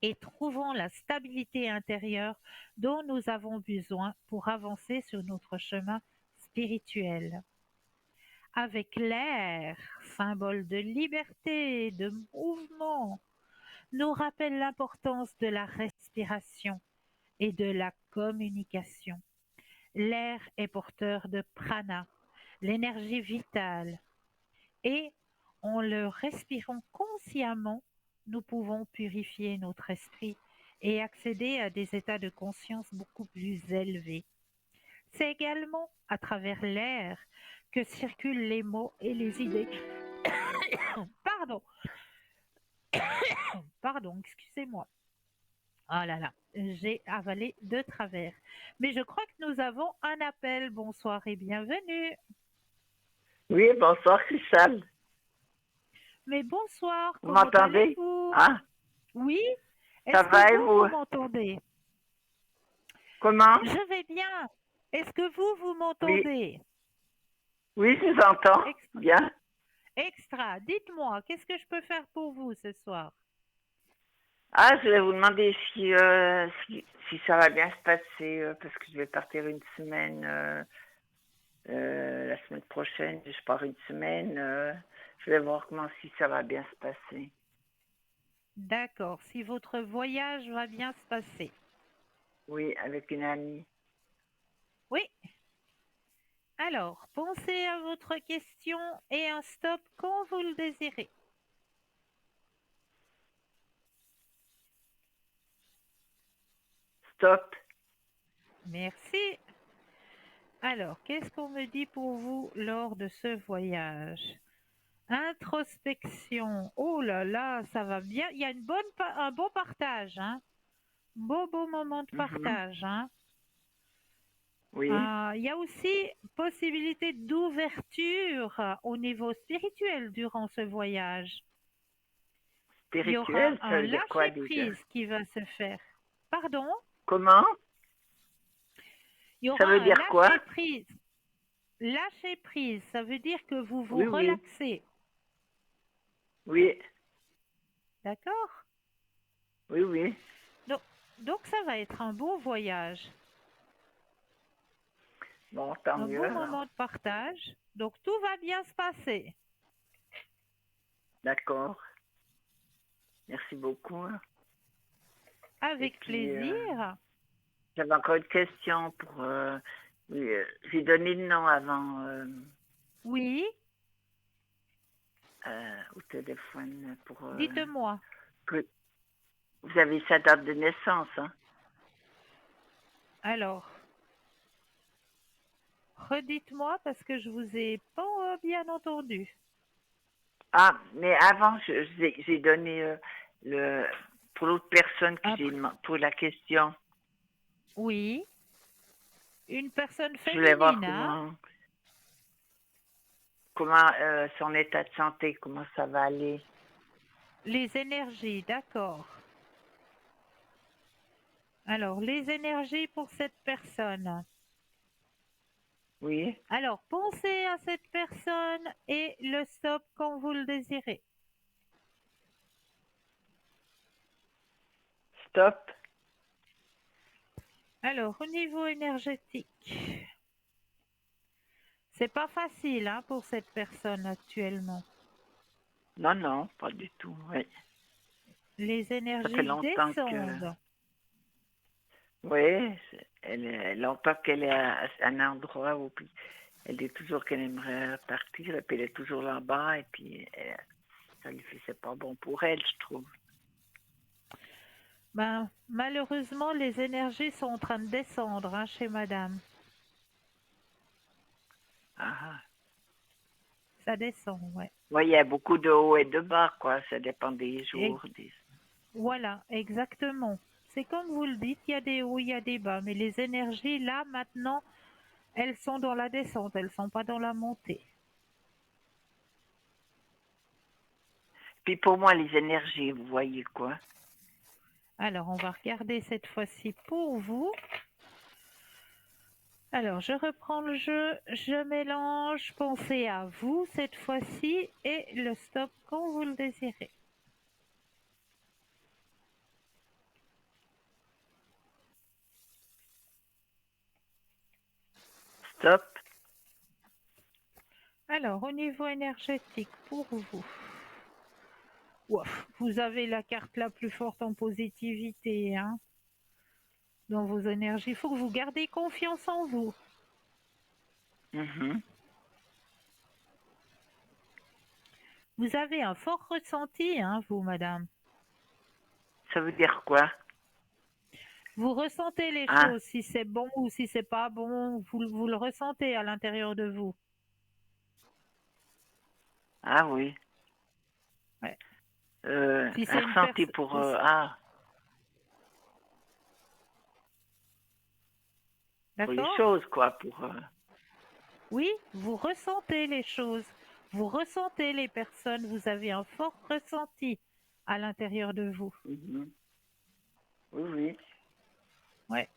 et trouvons la stabilité intérieure dont nous avons besoin pour avancer sur notre chemin spirituel. Avec l'air, symbole de liberté et de mouvement, nous rappelle l'importance de la respiration et de la communication. L'air est porteur de prana, l'énergie vitale, et en le respirant consciemment, nous pouvons purifier notre esprit et accéder à des états de conscience beaucoup plus élevés. C'est également à travers l'air que circulent les mots et les idées. Pardon, pardon, excusez-moi. Ah là là, j'ai avalé de travers. Mais je crois que nous avons un appel. Bonsoir et bienvenue. Oui, bonsoir Christelle. Mais bonsoir, Vous comment m'entendez? allez-vous? Hein? Oui, Ça est-ce va que et vous vous? m'entendez? Comment? Je vais bien. Est-ce que vous Oui, m'entendez? oui, je vous entends. Extra. Bien. Extra. Dites-moi, qu'est-ce que je peux faire pour vous ce soir? Ah, je vais vous demander si ça va bien se passer, parce que je vais partir une semaine, la semaine prochaine, je pars une semaine. Je vais voir si ça va bien se passer. D'accord, si votre voyage va bien se passer. Oui, avec une amie. Oui. Alors, pensez à votre question et un stop quand vous le désirez. Stop. Merci. Alors, qu'est-ce qu'on me dit pour vous lors de ce voyage? Introspection. Oh là là, ça va bien. Il y a un bon partage, hein? Beau moment de Mhm. partage, hein? Oui. Il y a aussi possibilité d'ouverture au niveau spirituel durant ce voyage. Il y aura Spirituel, ça un veut dire quoi déjà? lâcher-prise qui va se faire. Pardon? Comment? Il y Ça aura veut un dire quoi? lâcher-prise. Lâcher-prise, ça veut dire que vous vous Oui, oui. relaxez. Oui, D'accord? oui, oui. Donc, donc ça va être un beau voyage, Bon, tant un mieux beau alors. moment de partage. Donc tout va bien se passer. D'accord. Merci beaucoup. Et Avec puis, plaisir. j'avais encore une question pour... oui, j'ai donné le nom avant Oui, au téléphone pour... dites-moi. que vous avez sa date de naissance, hein? Alors, redites-moi parce que je vous ai pas bien entendu. Ah, mais avant, j'ai donné pour l'autre personne que j'ai Après, demandé, pour la question. oui, une personne Je voulais voir féminine, hein? comment son état de santé, comment ça va aller. Les énergies, d'accord. Alors, les énergies pour cette personne. Oui, Alors, pensez à cette personne et le stop quand vous le désirez. stop. Alors, au niveau énergétique, c'est pas facile hein, pour cette personne actuellement. Non, non, pas du tout. Oui. Les Ça fait énergies longtemps que... descendent. Oui, longtemps qu'elle est à un endroit où elle dit toujours qu'elle aimerait partir, et puis elle est toujours là-bas, et puis ça lui fait, c'est pas bon pour elle, je trouve. Ben, malheureusement, les énergies sont en train de descendre hein, chez madame. Ah, ça descend, ouais. Oui, il y a beaucoup de hauts et de bas, quoi. Ça dépend des jours. Voilà, exactement. C'est comme vous le dites, il y a des hauts, il y a des bas, mais les énergies, là, maintenant, elles sont dans la descente, elles sont pas dans la montée. Puis pour moi, les énergies, vous voyez quoi? Alors, on va regarder cette fois-ci pour vous. Alors, je reprends le jeu, je mélange, pensez à vous cette fois-ci et le stop quand vous le désirez. Stop. Alors, au niveau énergétique, pour vous, ouf, vous avez la carte la plus forte en positivité, hein, dans vos énergies. Il faut que vous gardiez confiance en vous. Mhm. Vous avez un fort ressenti, hein, vous, madame. Ça veut dire quoi? Vous ressentez les Ah, choses, si c'est bon ou si c'est pas bon, vous le ressentez à l'intérieur de vous. ah oui. Ouais. Si c'est Un une ressenti personne... pour... pour les D'accord? choses, quoi. Pour, Oui, vous ressentez les choses. Vous ressentez les personnes. Vous avez un fort ressenti à l'intérieur de vous. mhm. Oui, oui. Ouais.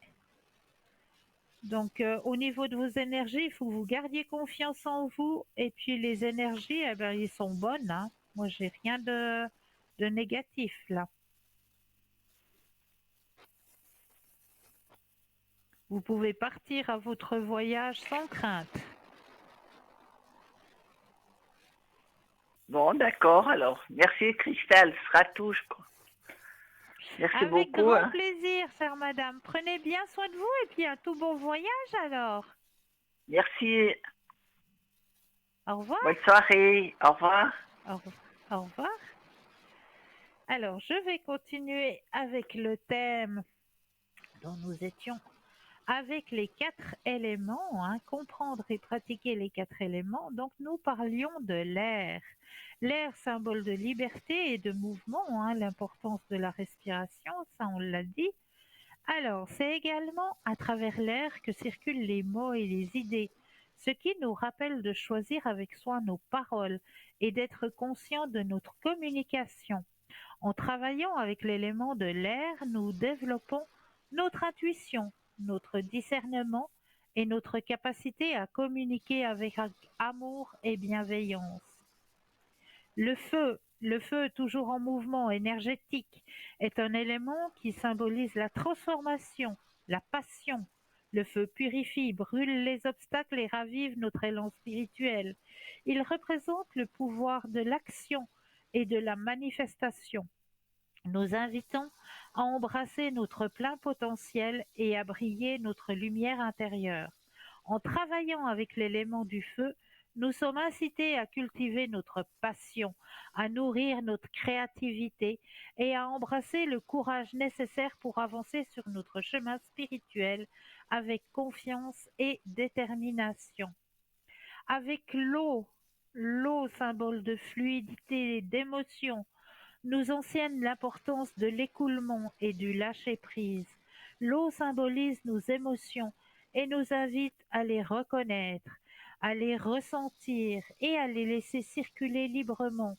Donc, au niveau de vos énergies, il faut que vous gardiez confiance en vous. Et puis, les énergies, eh ben, ils sont bonnes, hein. Moi, j'ai rien de négatif là. Vous pouvez partir à votre voyage sans crainte. Bon, d'accord, alors. Merci, Christelle. Ce sera tout, je crois. Merci Avec beaucoup. grand Hein. plaisir, chère madame. Prenez bien soin de vous et puis un tout bon voyage alors. Merci. Au revoir. Bonne soirée. Au revoir. Au revoir. Alors, je vais continuer avec le thème dont nous étions avec les 4 éléments, hein, comprendre et pratiquer les 4 éléments. Donc, nous parlions de l'air. L'air, symbole de liberté et de mouvement, hein, l'importance de la respiration, ça on l'a dit. Alors, c'est également à travers l'air que circulent les mots et les idées, ce qui nous rappelle de choisir avec soin nos paroles et d'être conscient de notre communication. En travaillant avec l'élément de l'air, nous développons notre intuition, notre discernement et notre capacité à communiquer avec amour et bienveillance. Le feu toujours en mouvement énergétique, est un élément qui symbolise la transformation, la passion. Le feu purifie, brûle les obstacles et ravive notre élan spirituel. Il représente le pouvoir de l'action et de la manifestation, nous invitons à embrasser notre plein potentiel et à briller notre lumière intérieure. En travaillant avec l'élément du feu, nous sommes incités à cultiver notre passion, à nourrir notre créativité et à embrasser le courage nécessaire pour avancer sur notre chemin spirituel avec confiance et détermination. Avec l'eau, l'eau symbole de fluidité et d'émotion, nous enseigne l'importance de l'écoulement et du lâcher-prise. L'eau symbolise nos émotions et nous invite à les reconnaître, à les ressentir et à les laisser circuler librement.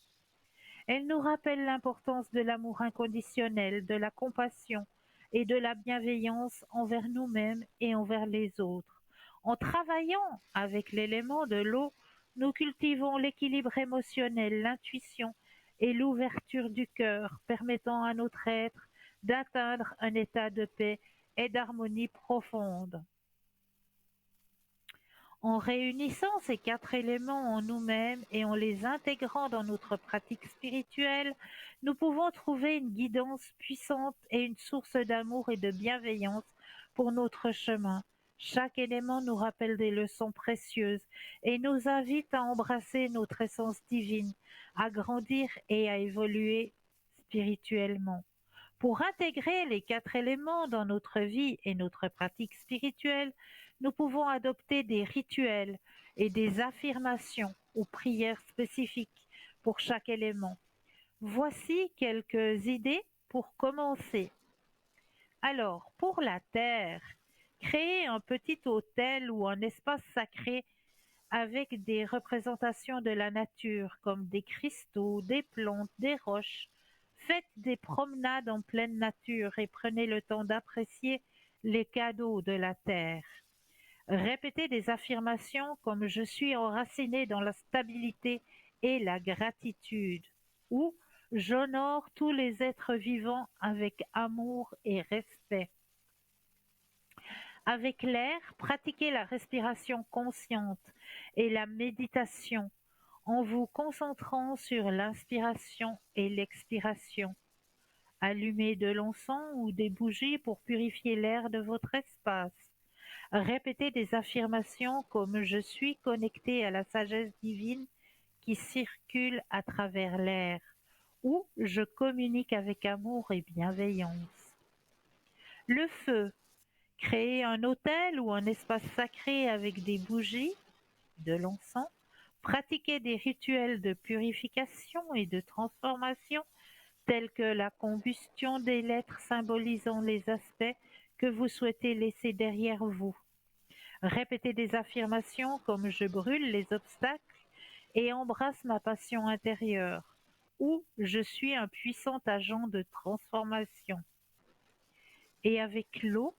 Elle nous rappelle l'importance de l'amour inconditionnel, de la compassion et de la bienveillance envers nous-mêmes et envers les autres. En travaillant avec l'élément de l'eau, nous cultivons l'équilibre émotionnel, l'intuition et l'ouverture du cœur, permettant à notre être d'atteindre un état de paix et d'harmonie profonde. En réunissant ces 4 éléments en nous-mêmes et en les intégrant dans notre pratique spirituelle, nous pouvons trouver une guidance puissante et une source d'amour et de bienveillance pour notre chemin. Chaque élément nous rappelle des leçons précieuses et nous invite à embrasser notre essence divine, à grandir et à évoluer spirituellement. Pour intégrer les 4 éléments dans notre vie et notre pratique spirituelle, nous pouvons adopter des rituels et des affirmations ou prières spécifiques pour chaque élément. Voici quelques idées pour commencer. Alors, pour la terre, créez un petit autel ou un espace sacré avec des représentations de la nature comme des cristaux, des plantes, des roches. Faites des promenades en pleine nature et prenez le temps d'apprécier les cadeaux de la terre. Répétez des affirmations comme je suis enraciné dans la stabilité et la gratitude ou j'honore tous les êtres vivants avec amour et respect. Avec l'air, pratiquez la respiration consciente et la méditation en vous concentrant sur l'inspiration et l'expiration. Allumez de l'encens ou des bougies pour purifier l'air de votre espace. Répétez des affirmations comme je suis connecté à la sagesse divine qui circule à travers l'air ou je communique avec amour et bienveillance. Le feu. Créez un autel ou un espace sacré avec des bougies, de l'encens. Pratiquez des rituels de purification et de transformation tels que la combustion des lettres symbolisant les aspects que vous souhaitez laisser derrière vous. Répétez des affirmations comme je brûle les obstacles et embrasse ma passion intérieure ou je suis un puissant agent de transformation. Et avec l'eau,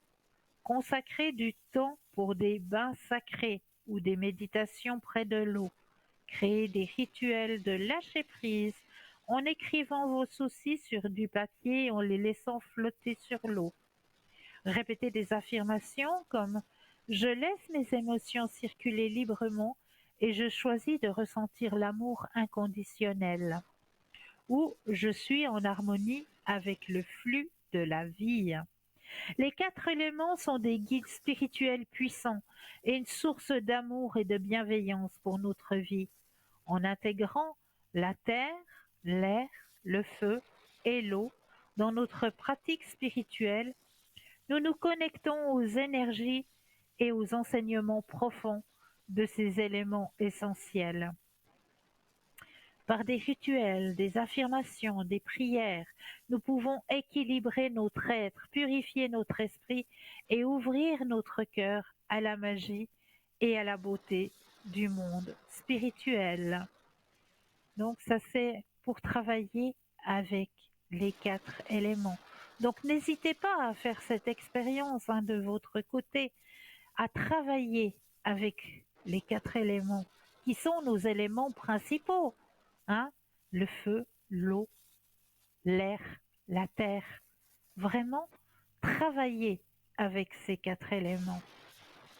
consacrez du temps pour des bains sacrés ou des méditations près de l'eau. Créez des rituels de lâcher prise en écrivant vos soucis sur du papier et en les laissant flotter sur l'eau. Répétez des affirmations comme je laisse mes émotions circuler librement et je choisis de ressentir l'amour inconditionnel. Ou je suis en harmonie avec le flux de la vie. Les 4 éléments sont des guides spirituels puissants et une source d'amour et de bienveillance pour notre vie. En intégrant la terre, l'air, le feu et l'eau dans notre pratique spirituelle, nous nous connectons aux énergies et aux enseignements profonds de ces éléments essentiels. Par des rituels, des affirmations, des prières, nous pouvons équilibrer notre être, purifier notre esprit et ouvrir notre cœur à la magie et à la beauté du monde spirituel. Donc ça c'est pour travailler avec les 4 éléments. Donc n'hésitez pas à faire cette expérience de votre côté, à travailler avec les 4 éléments qui sont nos éléments principaux. Le feu, l'eau, l'air, la terre. Vraiment, travaillez avec ces 4 éléments.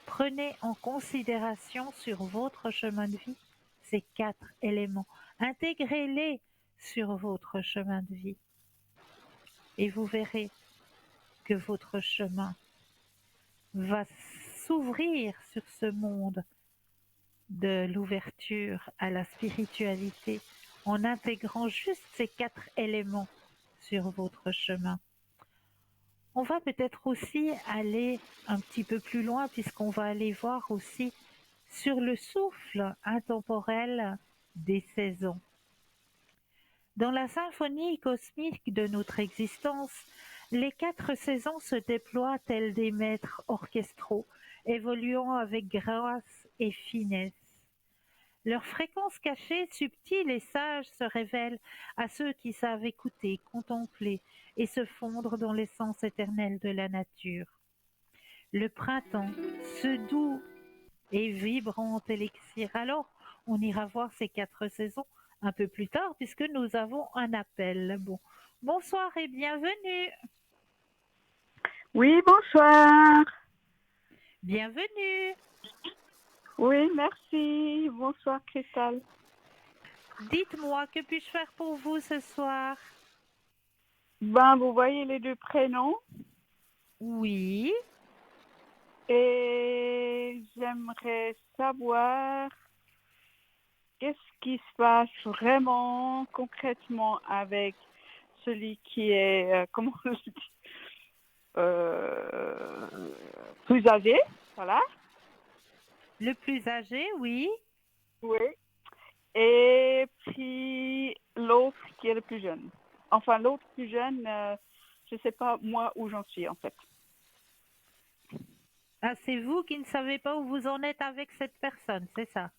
Prenez en considération sur votre chemin de vie ces 4 éléments. Intégrez-les sur votre chemin de vie. Et vous verrez que votre chemin va s'ouvrir sur ce monde de l'ouverture à la spiritualité en intégrant juste ces 4 éléments sur votre chemin. On va peut-être aussi aller un petit peu plus loin puisqu'on va aller voir aussi sur le souffle intemporel des saisons. Dans la symphonie cosmique de notre existence, les 4 saisons se déploient tels des maîtres orchestraux, évoluant avec grâce et finesse. Leur fréquence cachée, subtile et sage se révèle à ceux qui savent écouter, contempler et se fondre dans l'essence éternelle de la nature. Le printemps, ce doux et vibrant élixir. Alors, on ira voir ces 4 saisons un peu plus tard puisque nous avons un appel. Bonsoir et bienvenue. Oui, bonsoir. Bienvenue. Oui, merci. Bonsoir, Cristal. Dites-moi, que puis-je faire pour vous ce soir? Vous voyez les 2 prénoms. Oui. Et j'aimerais savoir qu'est-ce qui se passe vraiment concrètement avec celui qui est, comment je dis, plus âgé, voilà. Le plus âgé, oui. Oui. Et puis l'autre qui est le plus jeune. Enfin, l'autre plus jeune, je ne sais pas moi où j'en suis en fait. Ah, c'est vous qui ne savez pas où vous en êtes avec cette personne, c'est ça?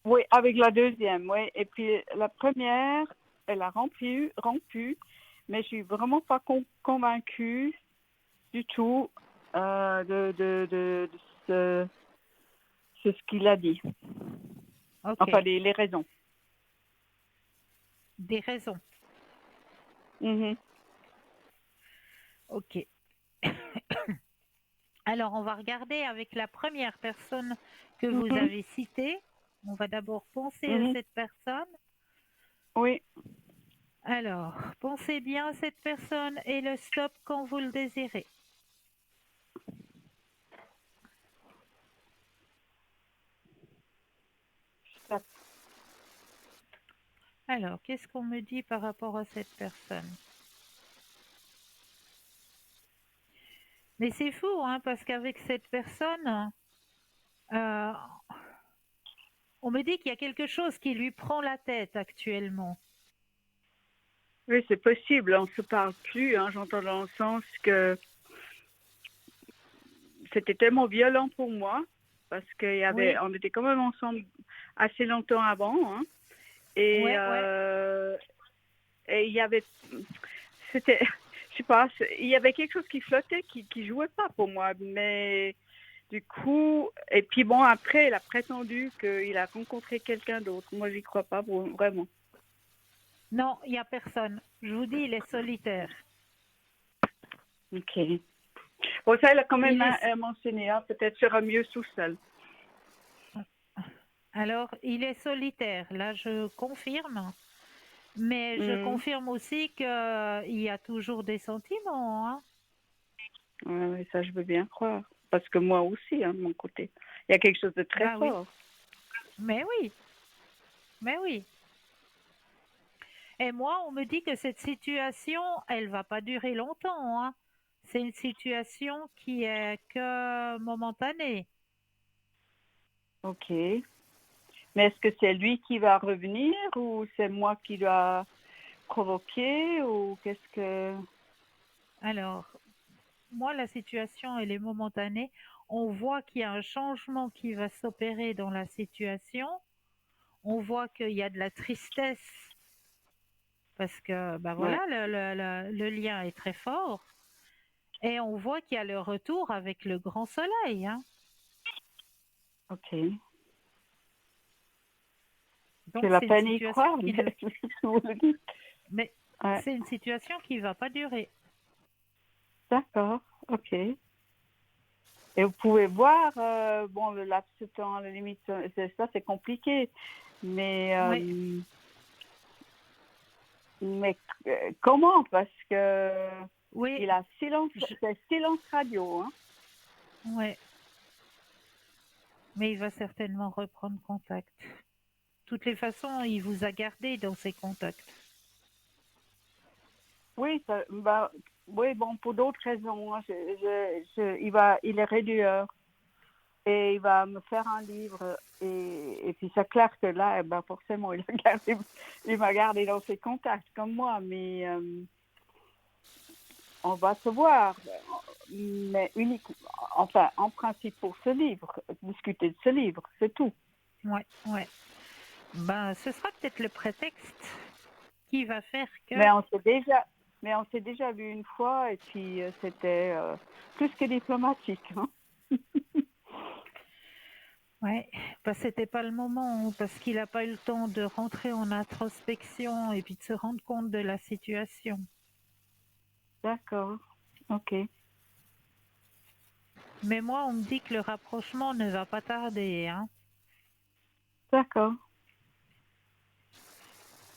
Oui, avec la deuxième, oui. Et puis la première, elle a rompu, mais je suis vraiment pas convaincue du tout de ce qu'il a dit. Ok. Enfin, les raisons. Des raisons. Mhm. Ok. Alors, on va regarder avec la première personne que vous Mhm. avez citée. On va d'abord penser à Mhm. cette personne. Oui, Alors, pensez bien à cette personne et le stop quand vous le désirez. stop. Alors, qu'est-ce qu'on me dit par rapport à cette personne? Mais c'est fou, hein, parce qu'avec cette personne, euh, on me dit qu'il y a quelque chose qui lui prend la tête actuellement. Oui, c'est possible. On ne se parle plus. Hein. J'entends dans le sens que c'était tellement violent pour moi parce Oui, on était quand même ensemble assez longtemps avant. Hein. ouais, ouais. Et il y avait, c'était, je sais pas, il y avait quelque chose qui flottait, qui jouait pas pour moi. Mais du coup, et puis bon, après, il a prétendu qu'il a rencontré quelqu'un d'autre. Moi, j'y crois pas vraiment. Non, il n'y a personne. Je vous dis, il est solitaire. Ok. Bon, ça, il a quand même Il est... mentionné. Hein. Peut-être sera mieux tout seul. Alors, il est solitaire. Là, je confirme. Mais je Mhm. confirme aussi qu'il y a toujours des sentiments, hein. Ouais, ça, je veux bien croire. Parce que moi aussi, hein, de mon côté, il y a quelque chose de très Bah oui, fort. mais oui, mais oui. Et moi, on me dit que cette situation, elle va pas durer longtemps, hein. C'est une situation qui est que momentanée. Ok. Mais est-ce que c'est lui qui va revenir ou c'est moi qui dois provoquer ou qu'est-ce que... Alors, moi, la situation, elle est momentanée. On voit qu'il y a un changement qui va s'opérer dans la situation. On voit qu'il y a de la tristesse parce que, ben Ouais, voilà, le lien est très fort. Et on voit qu'il y a le retour avec le grand soleil, hein. ok. C'est Donc la c'est une peine d'y situation croire, qui mais ne, vous le dites. mais Ouais, c'est une situation qui va pas durer. d'accord, ok. Et vous pouvez voir, bon, le laps de temps, la limite, ça c'est compliqué, mais, Oui, mais comment? Parce que oui, il a silence, je, c'est silence radio, hein. ouais. Mais il va certainement reprendre contact. De toutes les façons, il vous a gardé dans ses contacts. Oui, bah, oui, bon, pour d'autres raisons, hein, il est réducteur et il va me faire un livre et puis c'est clair que là, eh ben, forcément, il m'a gardé dans ses contacts comme moi, mais on va se voir, mais uniquement, enfin, en principe pour ce livre, discuter de ce livre, c'est tout. Ouais, ouais. Ben, ce sera peut-être le prétexte qui va faire que, Mais on s'est déjà vu une fois et puis c'était plus que diplomatique, hein. ouais, ben, c'était pas le moment parce qu'il n'a pas eu le temps de rentrer en introspection et puis de se rendre compte de la situation. D'accord, ok, Mais moi, on me dit que le rapprochement ne va pas tarder, hein. d'accord.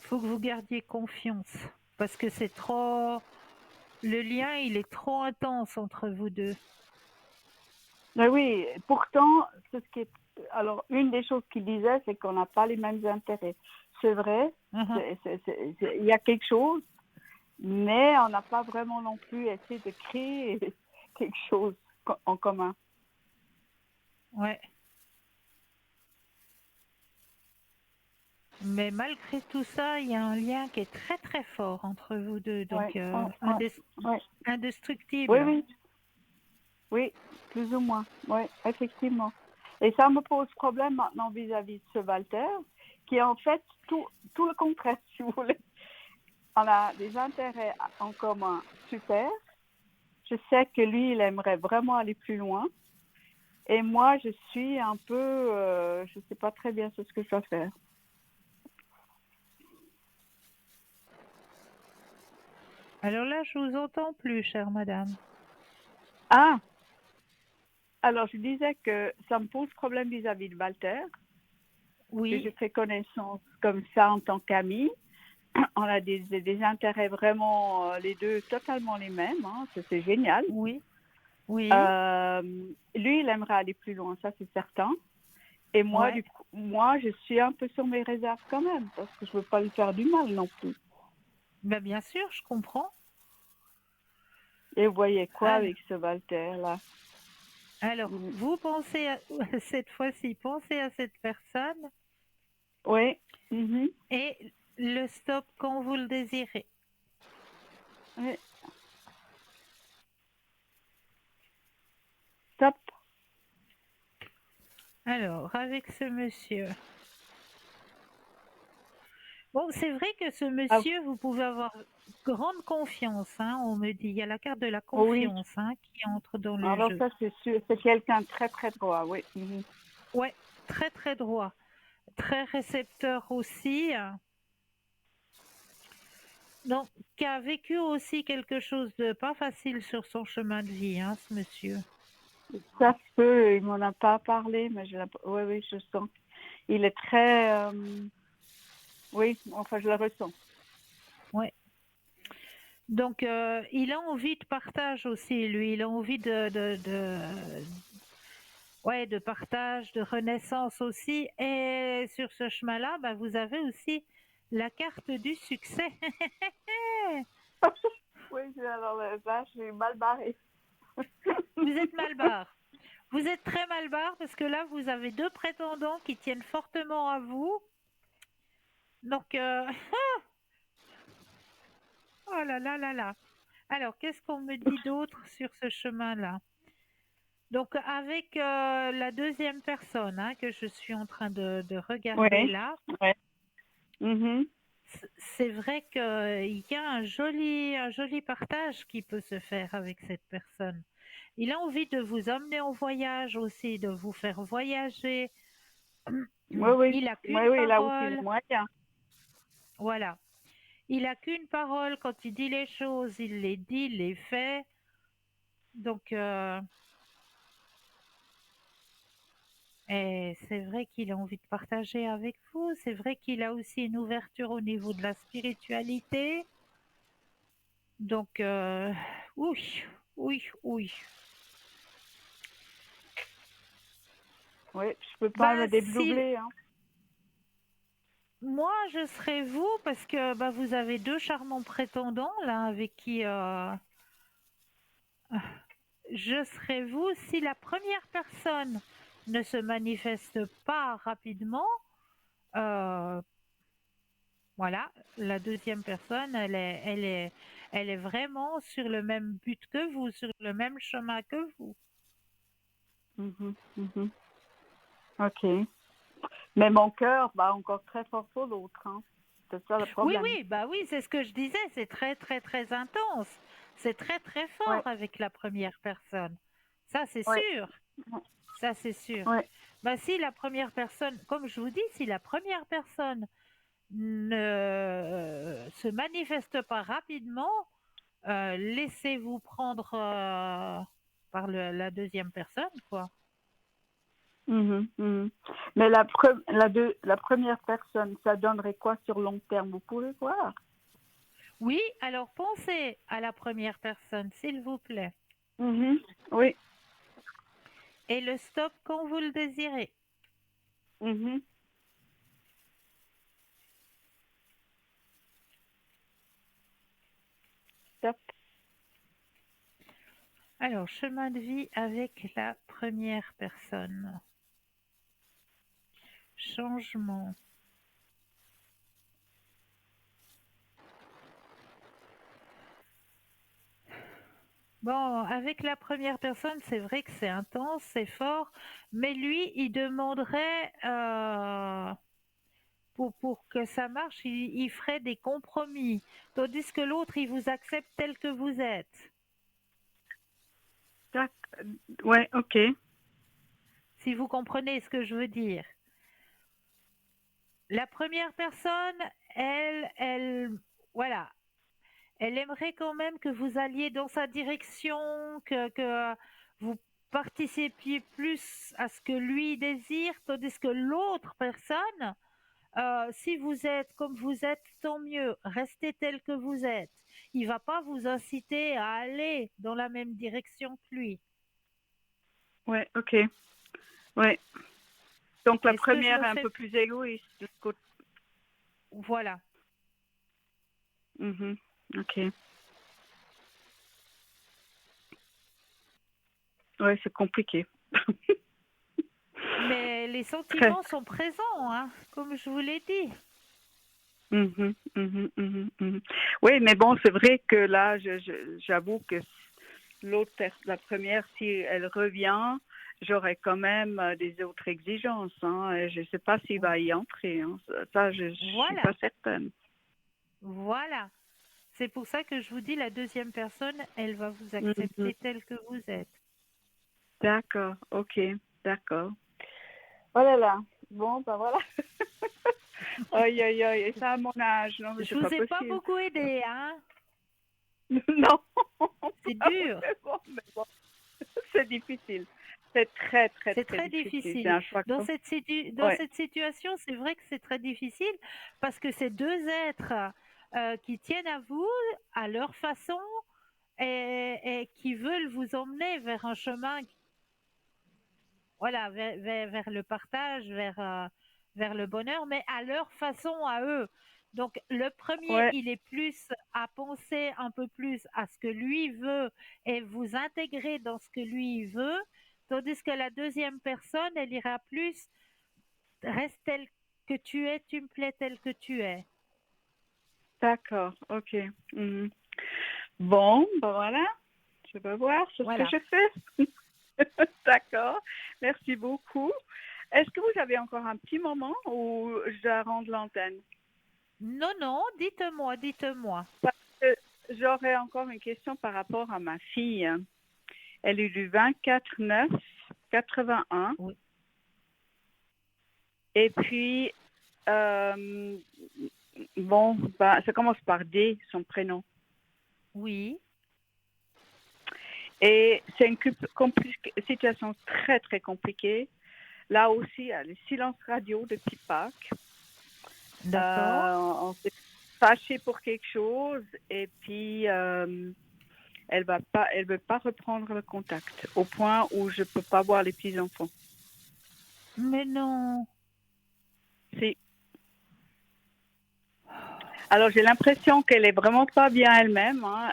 Faut que vous gardiez confiance parce que c'est trop. Le lien, il est trop intense entre vous deux. Mais oui, pourtant, c'est ce qui est... Alors, une des choses qu'il disait, c'est qu'on n'a pas les mêmes intérêts. C'est vrai, Mhm. il y a quelque chose, mais on n'a pas vraiment non plus essayé de créer quelque chose en commun. Ouais. Mais malgré tout ça, il y a un lien qui est très très fort entre vous deux, donc Ouais. indestructible. Oui, oui. Oui, plus ou moins. Oui, effectivement. Et ça me pose problème maintenant vis-à-vis de ce Walter, qui est en fait tout le contraire, si vous voulez. On a des intérêts en commun super. Je sais que lui, il aimerait vraiment aller plus loin. Et moi, je suis un peu, je ne sais pas très bien ce que je dois faire. Alors là, je vous entends plus, chère madame. Ah, alors je disais que ça me pose problème vis-à-vis de Walter, que Oui, je fais connaissance comme ça en tant qu'ami. On a des intérêts vraiment, les deux, totalement les mêmes. Hein. C'est génial. oui, oui. Lui, il aimerait aller plus loin, ça c'est certain. Et moi, Ouais. du coup, moi, je suis un peu sur mes réserves quand même, parce que je ne veux pas lui faire du mal non plus. Ben, bien sûr, je comprends. Et vous voyez quoi Alors, avec ce Walter-là? alors, vous pensez cette fois-ci, pensez à cette personne Oui. Mhm. et le stop quand vous le désirez. Oui. Top. Alors, avec ce monsieur. Bon, c'est vrai que ce monsieur, vous pouvez avoir grande confiance. Hein, on me dit, il y a la carte de la Oui. confiance qui entre dans le Alors jeu. ça, c'est sûr. C'est quelqu'un de très, très droit, oui. Mhm. Ouais, très très droit. Très récepteur aussi. Donc, qui a vécu aussi quelque chose de pas facile sur son chemin de vie, hein, ce monsieur. Ça se peut, il m'en a pas parlé, mais oui, oui, je sens. Il est très... oui, enfin, je le ressens. Ouais. Donc, il a envie de partage aussi, lui. Il a envie de partage, de renaissance aussi. Et sur ce chemin-là, bah, vous avez aussi la carte du succès. Oui, alors là, je suis mal barrée. Vous êtes mal barre. Vous êtes très mal barre parce que là, vous avez deux prétendants qui tiennent fortement à vous. Donc, oh là là là là. Alors, qu'est-ce qu'on me dit d'autre sur ce chemin-là? Donc, avec la deuxième personne que je suis en train de regarder Oui, là, oui. Mhm. c'est vrai qu'il y a un joli partage qui peut se faire avec cette personne. Il a envie de vous emmener en voyage aussi, de vous faire voyager. Oui, oui. Il a Oui, qu'une oui, il a aussi les parole. moyens. Voilà. Il a qu'une parole. Quand il dit les choses, il les dit, il les fait. Donc, et c'est vrai qu'il a envie de partager avec vous. C'est vrai qu'il a aussi une ouverture au niveau de la spiritualité. Donc, oui, oui, oui. Oui, je peux pas me Ben, dédoubler. Hein. moi, je serais vous parce que bah, vous avez deux charmants prétendants là avec qui je serais vous si la première personne ne se manifeste pas rapidement. euh, voilà, la deuxième personne, elle est vraiment sur le même but que vous, sur le même chemin que vous. Mhm, mhm. Ok. Mais mon cœur bat encore très fort pour l'autre. Hein. C'est ça le Oui, problème. oui, bah oui, c'est ce que je disais, c'est très, très, très intense. C'est très, très Oui, fort avec la première personne. Ça, c'est oui, sûr. Ça, c'est sûr. oui. Bah, si la première personne, comme je vous dis, si la première personne ne se manifeste pas rapidement, laissez-vous prendre par la deuxième personne, quoi. Mhm, mhm. Mais la première personne, ça donnerait quoi sur long terme? Vous pouvez voir. Oui, alors pensez à la première personne, s'il vous plaît. Mhm. Oui. Et le stop quand vous le désirez. Mhm. Alors, chemin de vie avec la première personne. Changement. Bon, avec la première personne, c'est vrai que c'est intense, c'est fort, mais lui, il demanderait, pour que ça marche, il ferait des compromis, tandis que l'autre, il vous accepte tel que vous êtes. Ouais, ok. Si vous comprenez ce que je veux dire. La première personne, voilà, elle aimerait quand même que vous alliez dans sa direction, que vous participiez plus à ce que lui désire, tandis que l'autre personne, si vous êtes comme vous êtes, tant mieux, restez tel que vous êtes. Il va pas vous inciter à aller dans la même direction que lui. Ouais, ok. Ouais. Donc la Est-ce que je première me est un fais... peu plus égoïste. Voilà. Mhm. Ok. Ouais, c'est compliqué. Mais les Très. sentiments sont présents, hein, comme je vous l'ai dit. Mhm, mhm, mhm, mhm. Oui, mais bon, c'est vrai que là, j'avoue que la première, si elle revient, j'aurai quand même des autres exigences. Hein, et je ne sais pas s'il va y entrer. Hein. Ça, je ne suis Voilà. pas certaine. Voilà. C'est pour ça que je vous dis, la deuxième personne, elle va vous Mhm. accepter tel que vous êtes. D'accord, ok, d'accord. Oh là là, bon, ben voilà. Aïe, aïe, aïe, et ça à mon âge, non, mais Je c'est pas vous ai pas possible. beaucoup aidé, hein. Non, C'est dur. mais bon, c'est difficile. C'est très, très, C'est très très difficile. C'est difficile. un choix. Dans Ouais, cette situation, c'est vrai que c'est très difficile parce que c'est deux êtres qui tiennent à vous, à leur façon, et qui veulent vous emmener vers un chemin, voilà, vers le partage, vers le bonheur, mais à leur façon, à eux. Donc, le premier, ouais, il est plus à penser un peu plus à ce que lui veut et vous intégrer dans ce que lui veut, tandis que la deuxième personne, elle ira plus, reste tel que tu es, tu me plais tel que tu es. d'accord, ok. Mhm. Bon, ben voilà, je vais voir ce que Voilà. je fais. D'accord, merci beaucoup. Est-ce que vous avez encore un petit moment ou je dois rendre l'antenne? Non, non, dites-moi, dites-moi. Parce que j'aurais encore une question par rapport à ma fille. Elle est du 24/9/81. Oui. Et puis, euh, bon, bah, ça commence par D, son prénom. Oui. Et c'est une situation très, très compliquée. Là aussi, il y a le silence radio depuis Pâques. D'accord. On s'est fâché pour quelque chose et puis elle veut pas reprendre le contact au point où je peux pas voir les petits enfants. Mais non. Si. Alors j'ai l'impression qu'elle est vraiment pas bien elle-même. Hein.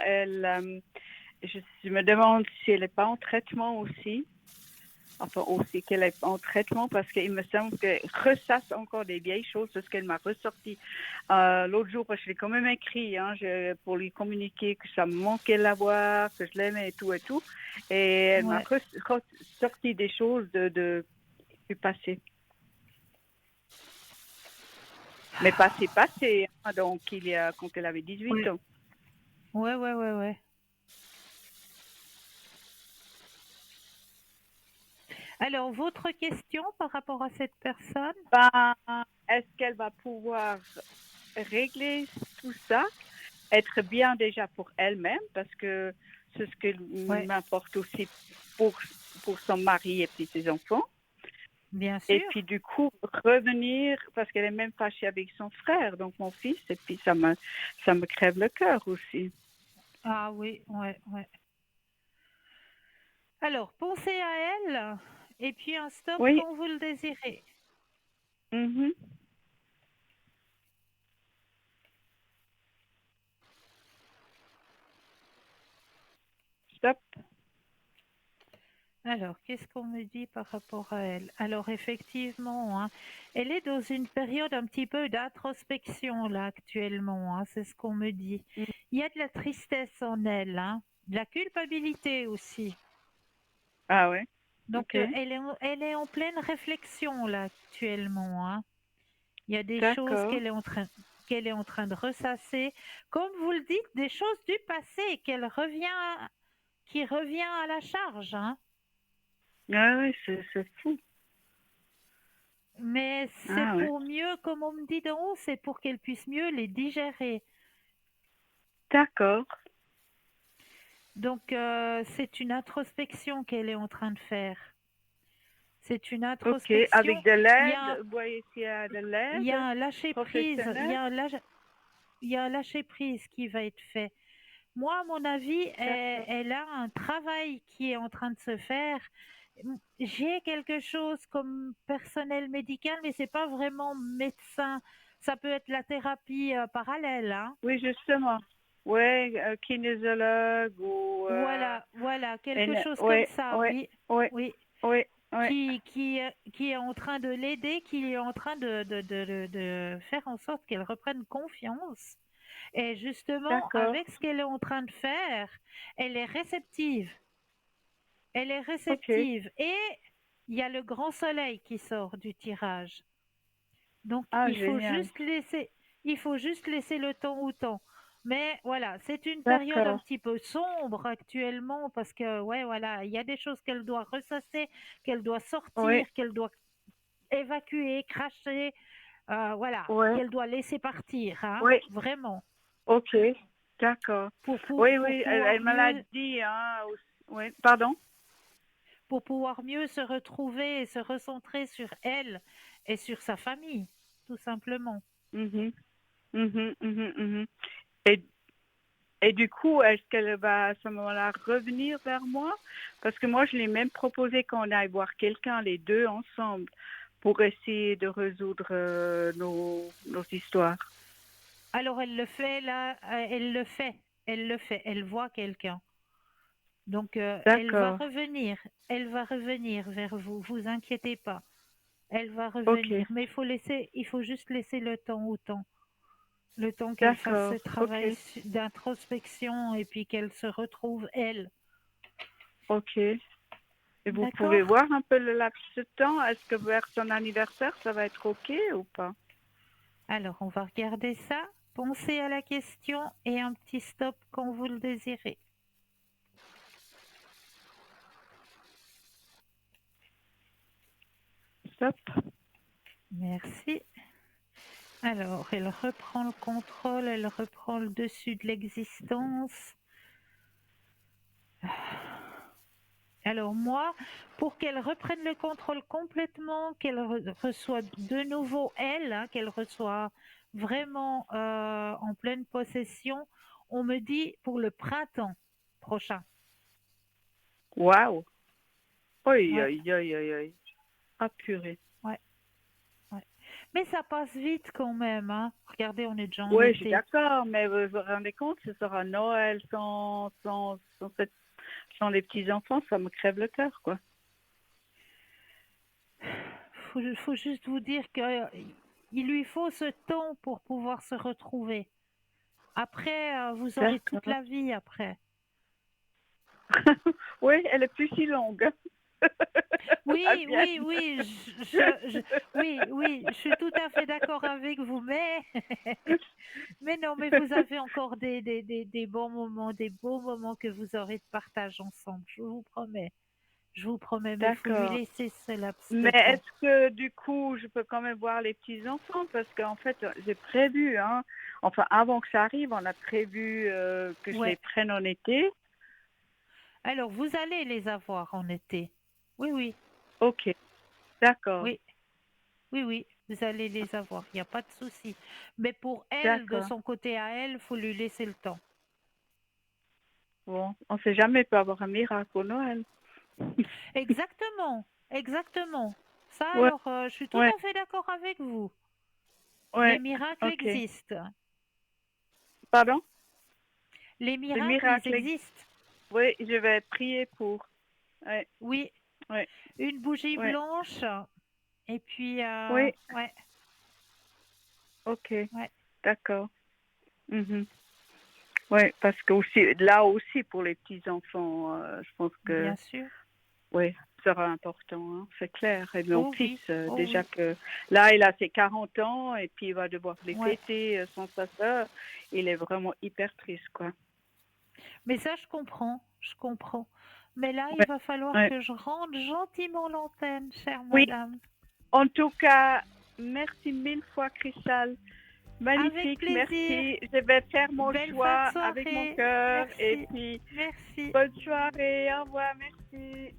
Je me demande si elle n'est pas en traitement aussi. Enfin aussi qu'elle est en traitement parce qu'il me semble qu'elle ressasse encore des vieilles choses de ce qu'elle m'a ressorti l'autre jour, parce que je l'ai quand même écrit pour lui communiquer que ça me manquait de la voir, que je l'aimais et tout et tout. Et elle m'a Ouais. ressorti des choses du passé. Mais passé, hein, donc quand elle avait 18 ans. Ouais, ouais, ouais, ouais. Alors, votre question par rapport à cette personne? Ben, est-ce qu'elle va pouvoir régler tout ça, être bien déjà pour elle-même, parce que c'est ce qui Ouais, m'importe aussi pour son mari et puis ses enfants. bien Et sûr. puis du coup, revenir, parce qu'elle est même fâchée avec son frère, donc mon fils, et puis ça me crève le cœur aussi. Ah oui, ouais, ouais. Alors, pensez à elle et puis un stop Oui. quand vous le désirez. Mhm. Stop. Alors, qu'est-ce qu'on me dit par rapport à elle? Alors, effectivement, hein, elle est dans une période un petit peu d'introspection là actuellement, hein, c'est ce qu'on me dit. Mm. Il y a de la tristesse en elle, hein, de la culpabilité aussi. Ah ouais, Donc, ok, elle est en pleine réflexion là actuellement, hein. Il y a des choses d'accord. qu'elle est en train de ressasser, comme vous le dites, des choses du passé qui revient à la charge, hein. Ah ouais, c'est fou. Mais c'est Ah ouais, pour mieux, comme on me dit d'en haut, c'est pour qu'elle puisse mieux les digérer. d'accord. Donc, c'est une introspection qu'elle est en train de faire. C'est une Ok, avec introspection. de Il y a, l'aide, vous voyez s'il y a de il y l'aide a un lâcher prise. professionnelle. Il y a un lâcher prise qui va être fait. Moi, à mon avis, D'accord. elle a un travail qui est en train de se faire. J'ai quelque chose comme personnel médical, mais c'est pas vraiment médecin. Ça peut être la thérapie parallèle, hein. Oui, justement. Ouais, kinésiologue ou Voilà, quelque chose comme ouais, ça, ouais, oui, ouais, oui, ouais, ouais. qui est en train de l'aider, qui est en train de faire en sorte qu'elle reprenne confiance. Et justement, D'accord. avec ce qu'elle est en train de faire, elle est réceptive. Elle est Ok. réceptive. Et il y a le grand soleil qui sort du tirage. Donc, Ah, génial. il faut juste laisser le temps au temps. Mais voilà, c'est une période un D'accord. petit peu sombre actuellement parce que, ouais, voilà, il y a des choses qu'elle doit ressasser, qu'elle doit Oui, sortir, qu'elle doit évacuer, cracher, voilà, ouais, qu'elle doit laisser partir, hein, oui. vraiment, Ok. D'accord. Oui, pour oui, elle pouvoir me l'a mieux, dit, hein. Oui, pardon? pour pouvoir mieux se retrouver et se recentrer sur elle et sur sa famille, tout simplement. Mhm, mhm, mhm, mhm. Et, et du coup, est-ce qu'elle va à ce moment-là revenir vers moi? Parce que moi, je l'ai même proposé qu'on aille voir quelqu'un, les deux ensemble, pour essayer de résoudre nos histoires. Alors elle le fait là, elle le fait, elle voit quelqu'un. Donc D'accord. elle va revenir vers vous, vous inquiétez pas. Elle va Ok. revenir, mais il faut juste laisser le temps au temps. Le temps qu'elle fasse ce D'accord. Ok. travail d'introspection et puis qu'elle se retrouve elle. Ok. Et vous pouvez D'accord? voir un peu le laps de temps. Est-ce que vers son anniversaire, ça va être ok ou pas? Alors on va regarder ça. Pensez à la question et un petit stop quand vous le désirez. Stop. Merci. Alors, elle reprend le contrôle, elle reprend le dessus de l'existence. Alors moi, pour qu'elle reprenne le contrôle complètement, qu'elle reçoit de nouveau elle, hein, qu'elle reçoit vraiment en pleine possession, on me dit pour le printemps prochain. Waouh. Oi, Ouais, oi, oi, oi, oi. Ah, purée. ouais, ouais. Mais ça passe vite quand même, hein. Regardez, on est déjà en Oui, je suis été. d'accord, mais vous vous rendez compte, ce sera Noël sans les petits-enfants, ça me crève le cœur, quoi. Faut juste vous dire qu'il lui faut ce temps pour pouvoir se retrouver. Après, vous aurez toute D'accord. la vie après. Oui, elle est plus si longue. La Oui, oui, mienne. oui, oui, oui, je suis tout à fait d'accord avec vous, mais, mais non, mais vous avez encore des bons moments, des beaux moments que vous aurez de partage ensemble, je vous promets. Je vous promets, mais il faut lui D'accord. laisser ce laps Mais de temps. est-ce que du coup, je peux quand même voir les petits-enfants? Parce qu'en fait, j'ai prévu, hein, enfin, avant que ça arrive, on a prévu que je les Ouais. prenne en été. Alors, vous allez les avoir en été. Oui, oui, Ok, d'accord, oui. Oui, oui, vous allez les avoir, il n'y a pas de souci. Mais pour elle, de d'accord. son côté à elle, faut lui laisser le temps. Bon, on sait jamais, il peut y avoir un miracle au Noël. Exactement, exactement. Ça, Ouais, alors, je suis tout ouais, à fait d'accord avec vous. Les ouais, miracles ok. existent. Pardon? Les Le miracles, ils miracle, existent. oui, je vais prier pour. Ouais, Oui, ouais, une bougie ouais. blanche. Et puis, Oui, ouais, ok, ouais, d'accord. Mhm. Ouais, parce que aussi, là aussi pour les petits-enfants, je pense que bien sûr. oui, ça sera important, hein, c'est clair. Et mon Oh fils, oui, oh déjà oui, que là, il a ses 40 ans et puis il va devoir les ouais. fêter sans sa sœur. Il est vraiment hyper triste, quoi. Mais ça, je comprends, je comprends. Mais là, il Ouais, va falloir ouais. que je rende gentiment l'antenne, chère Oui, madame. en tout cas, merci mille fois, Cristal. Avec Magnifique, plaisir. merci. Je vais faire mon Belle fin de choix avec mon soirée. cœur et Merci, puis merci. bonne soirée. Au revoir, merci.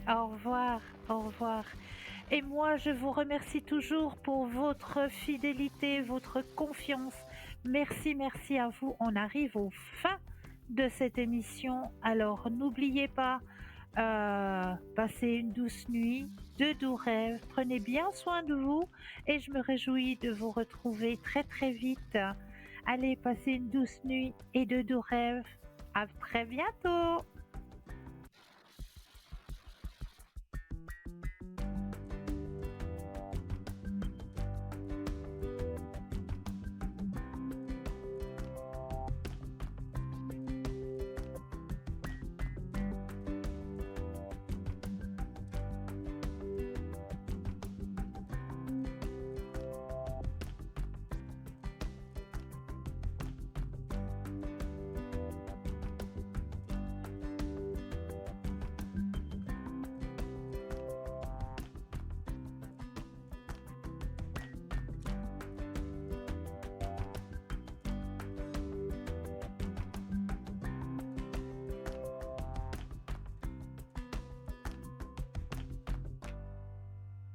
Au revoir, au revoir. Et moi, je vous remercie toujours pour votre fidélité, votre confiance. Merci, merci à vous. On arrive aux fins de cette émission. Alors, n'oubliez pas, passez une douce nuit, de doux rêves. Prenez bien soin de vous et je me réjouis de vous retrouver très très vite. Allez, passez une douce nuit et de doux rêves. À très bientôt.